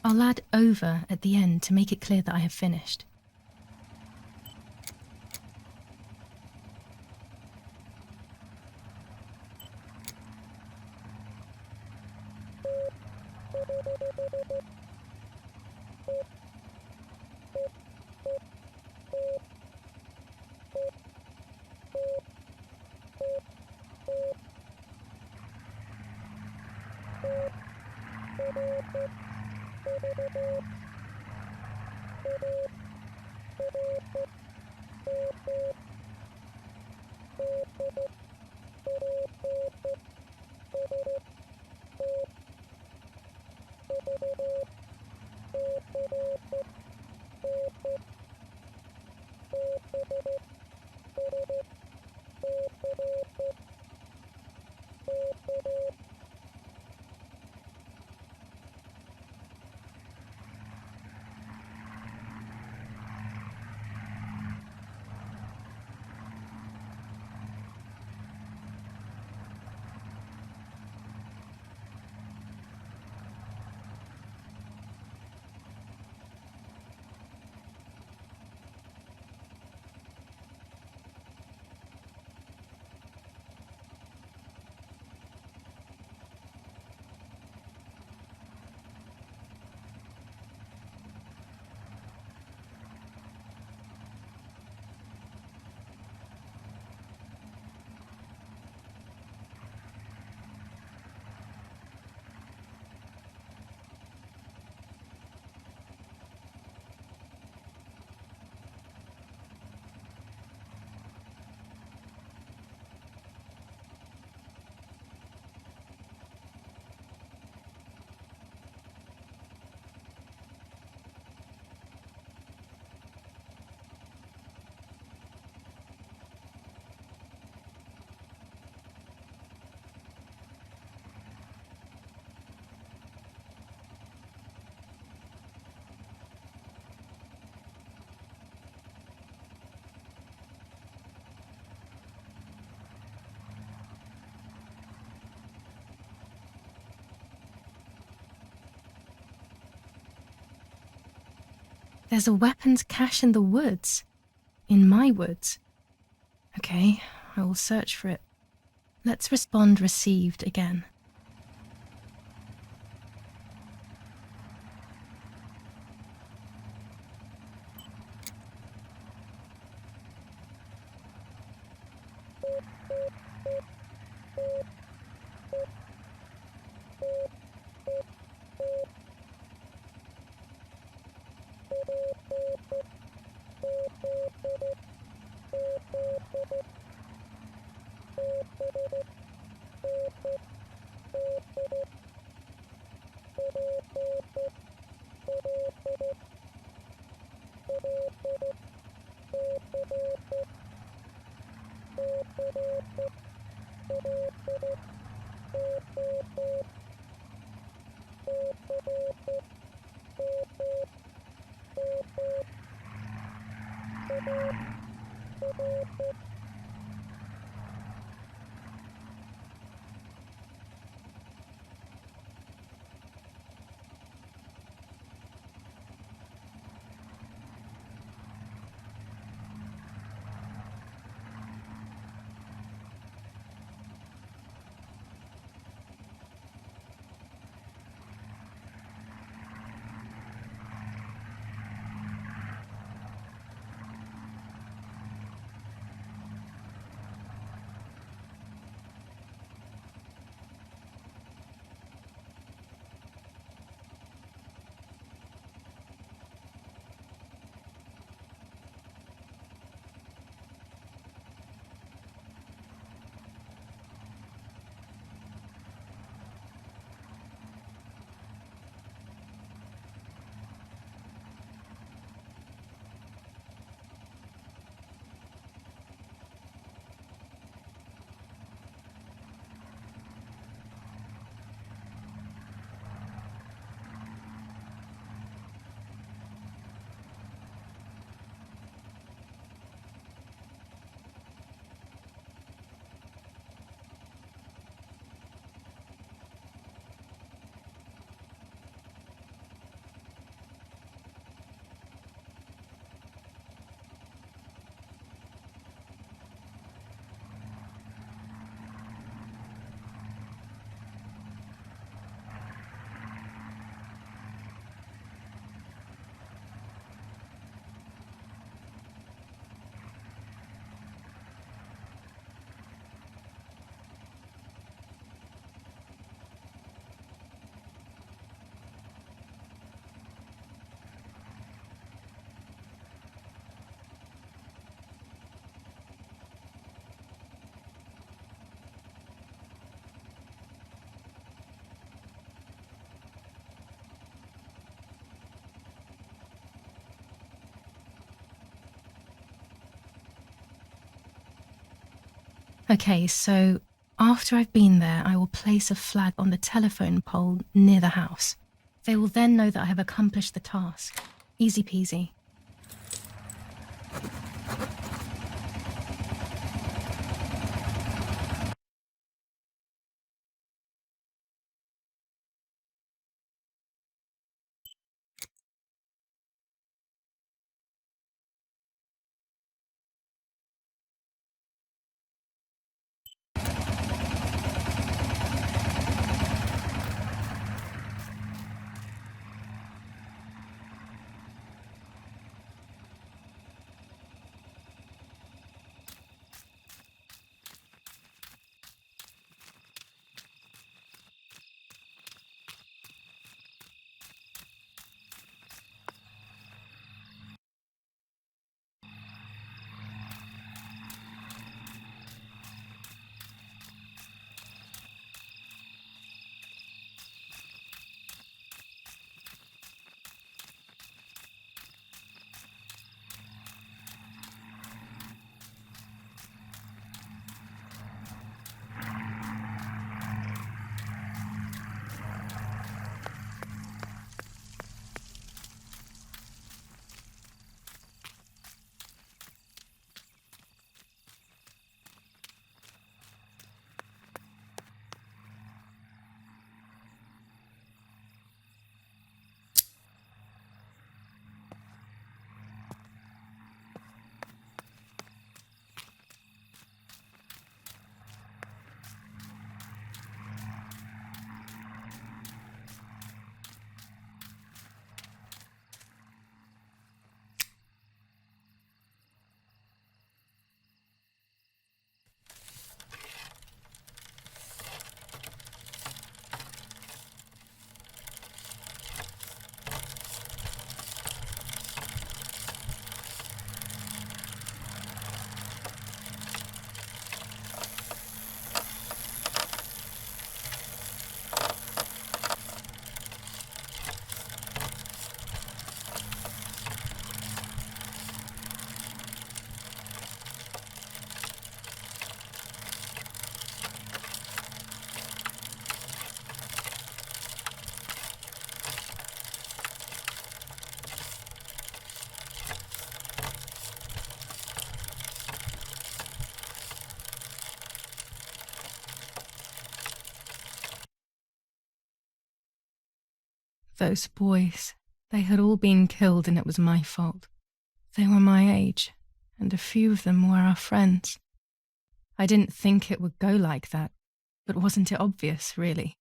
I'll add over at the end to make it clear that I have finished. There's a weapons cache in the woods. In my woods. Okay, I will search for it. Let's respond received again. Okay, so after I've been there, I will place a flag on the telephone pole near the house. They will then know that I have accomplished the task. Easy peasy. Those boys, they had all been killed and it was my fault. They were my age, and a few of them were our friends. I didn't think it would go like that, but wasn't it obvious, really?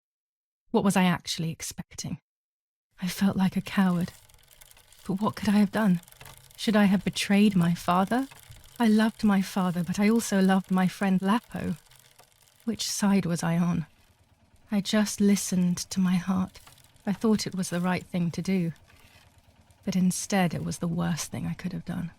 What was I actually expecting? I felt like a coward. But what could I have done? Should I have betrayed my father? I loved my father, but I also loved my friend Lapo. Which side was I on? I just listened to my heart. I thought it was the right thing to do. But instead, it was the worst thing I could have done.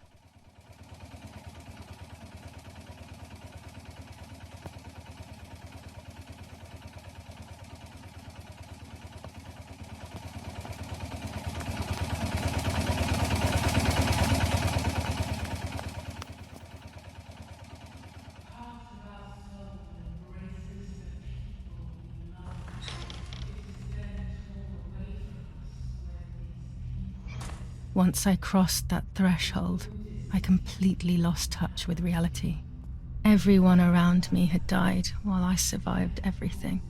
Once I crossed that threshold, I completely lost touch with reality. Everyone around me had died while I survived everything.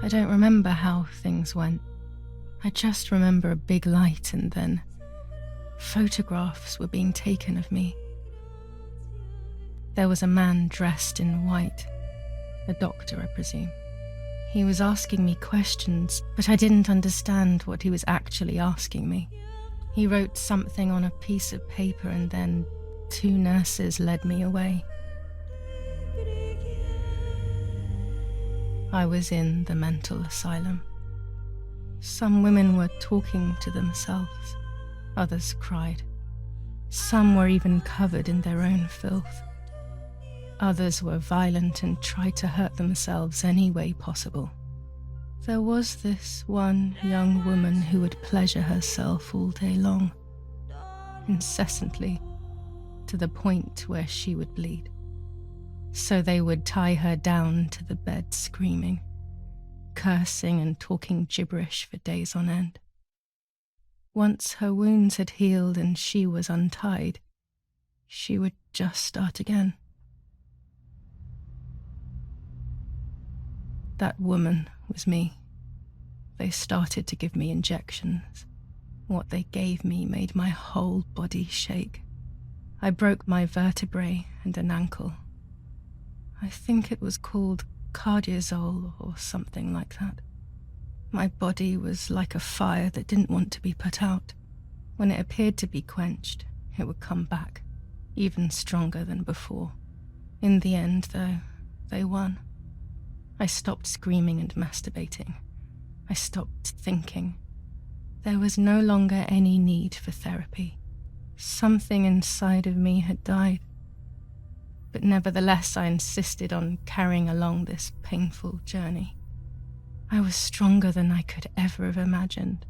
I don't remember how things went. I just remember a big light and then photographs were being taken of me. There was a man dressed in white. A doctor, I presume. He was asking me questions, but I didn't understand what he was actually asking me. He wrote something on a piece of paper and then 2 nurses led me away. I was in the mental asylum. Some women were talking to themselves. Others cried. Some were even covered in their own filth. Others were violent and tried to hurt themselves any way possible. There was this one young woman who would pleasure herself all day long, incessantly, to the point where she would bleed. So they would tie her down to the bed screaming, cursing and talking gibberish for days on end. Once her wounds had healed and she was untied, she would just start again. That woman was me. They started to give me injections. What they gave me made my whole body shake. I broke my vertebrae and an ankle. I think it was called cardiazole or something like that. My body was like a fire that didn't want to be put out. When it appeared to be quenched, it would come back, even stronger than before. In the end, though, they won. I stopped screaming and masturbating. I stopped thinking. There was no longer any need for therapy. Something inside of me had died. But nevertheless, I insisted on carrying along this painful journey. I was stronger than I could ever have imagined.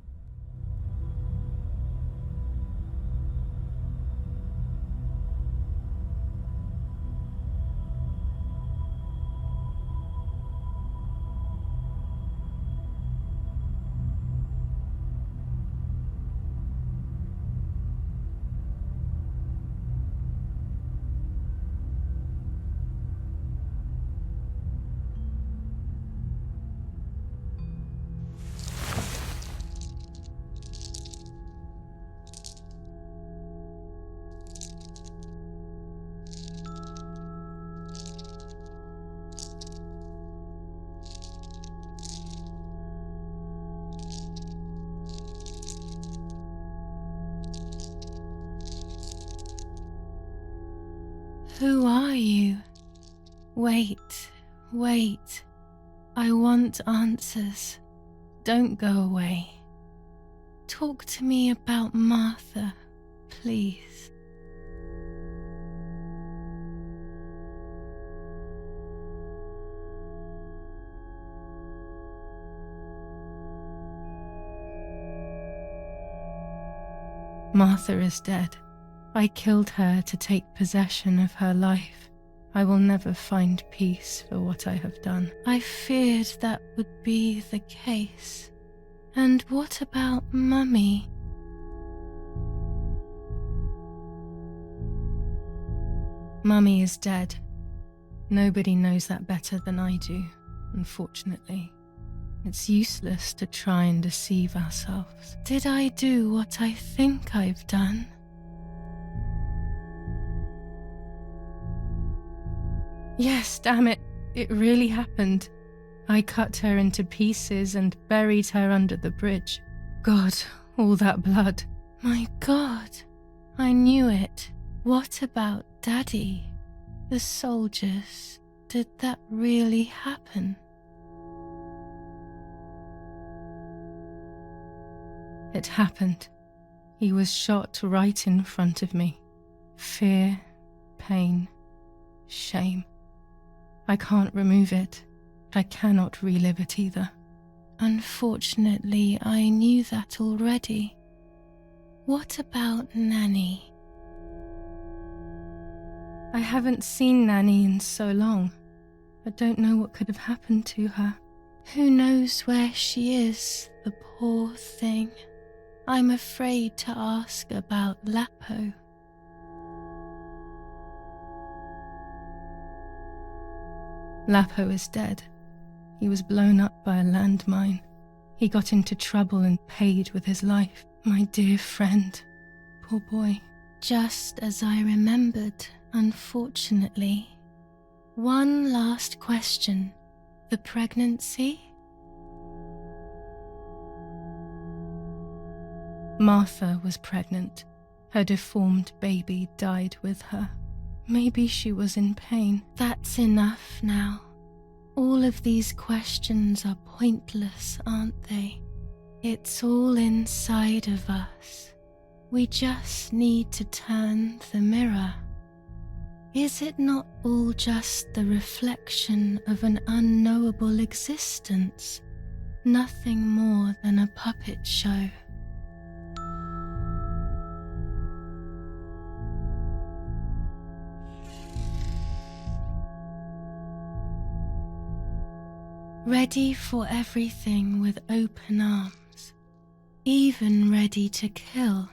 Who are you? Wait, wait. I want answers. Don't go away. Talk to me about Martha, please. Martha is dead. I killed her to take possession of her life. I will never find peace for what I have done. I feared that would be the case. And what about Mummy? Mummy is dead. Nobody knows that better than I do, unfortunately. It's useless to try and deceive ourselves. Did I do what I think I've done? Yes, damn it, it really happened. I cut her into pieces and buried her under the bridge. God, all that blood. My God, I knew it. What about Daddy? The soldiers? Did that really happen? It happened. He was shot right in front of me. Fear, pain, shame. I can't remove it, but I cannot relive it either. Unfortunately, I knew that already. What about Nanny? I haven't seen Nanny in so long. I don't know what could have happened to her. Who knows where she is, the poor thing. I'm afraid to ask about Lapo. Lapo is dead. He was blown up by a landmine. He got into trouble and paid with his life. My dear friend. Poor boy. Just as I remembered, unfortunately. One last question. The pregnancy? Martha was pregnant. Her deformed baby died with her. Maybe she was in pain. That's enough now. All of these questions are pointless, aren't they? It's all inside of us. We just need to turn the mirror. Is it not all just the reflection of an unknowable existence? Nothing more than a puppet show. Ready for everything with open arms, even ready to kill.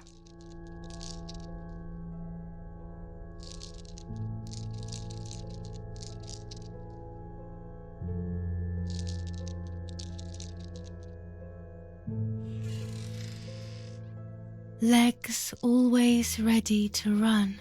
Legs always ready to run.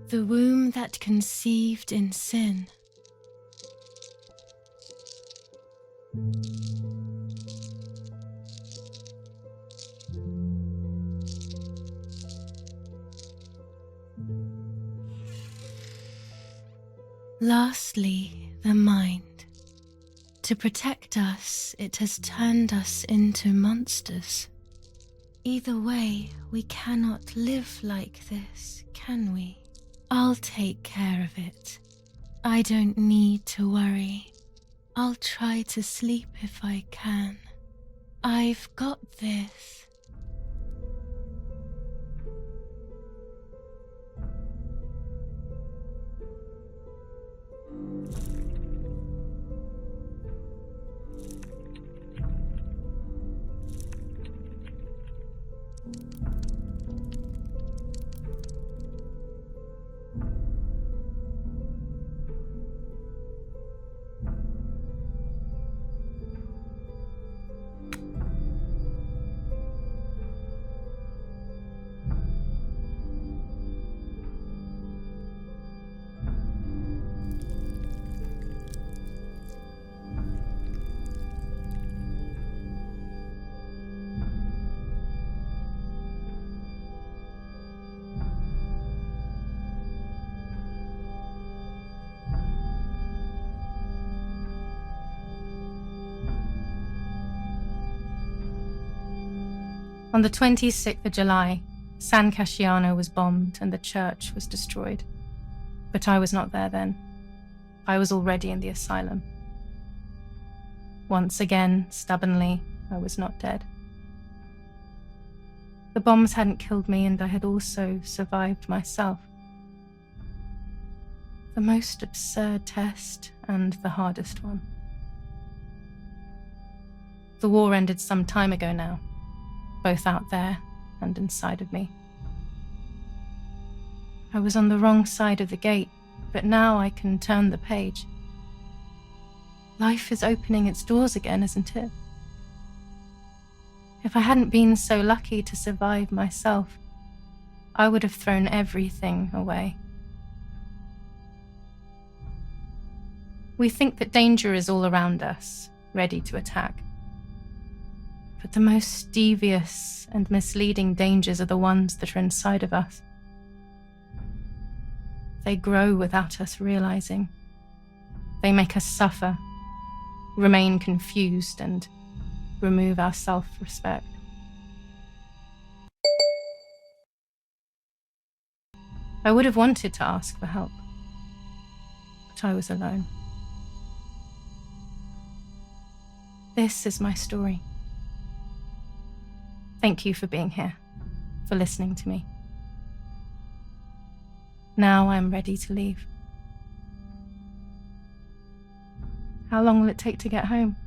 The womb that conceived in sin. Lastly, the mind. To protect us, it has turned us into monsters. Either way, we cannot live like this, can we? I'll take care of it. I don't need to worry. I'll try to sleep if I can. I've got this. On the 26th of July, San Casciano was bombed and the church was destroyed. But I was not there then. I was already in the asylum. Once again, stubbornly, I was not dead. The bombs hadn't killed me, and I had also survived myself. The most absurd test and the hardest one. The war ended some time ago now, both out there and inside of me. I was on the wrong side of the gate, but now I can turn the page. Life is opening its doors again, isn't it? If I hadn't been so lucky to survive myself, I would have thrown everything away. We think that danger is all around us, ready to attack. But the most devious and misleading dangers are the ones that are inside of us. They grow without us realizing. They make us suffer, remain confused, and remove our self-respect. I would have wanted to ask for help, but I was alone. This is my story. Thank you for being here, for listening to me. Now I'm ready to leave. How long will it take to get home?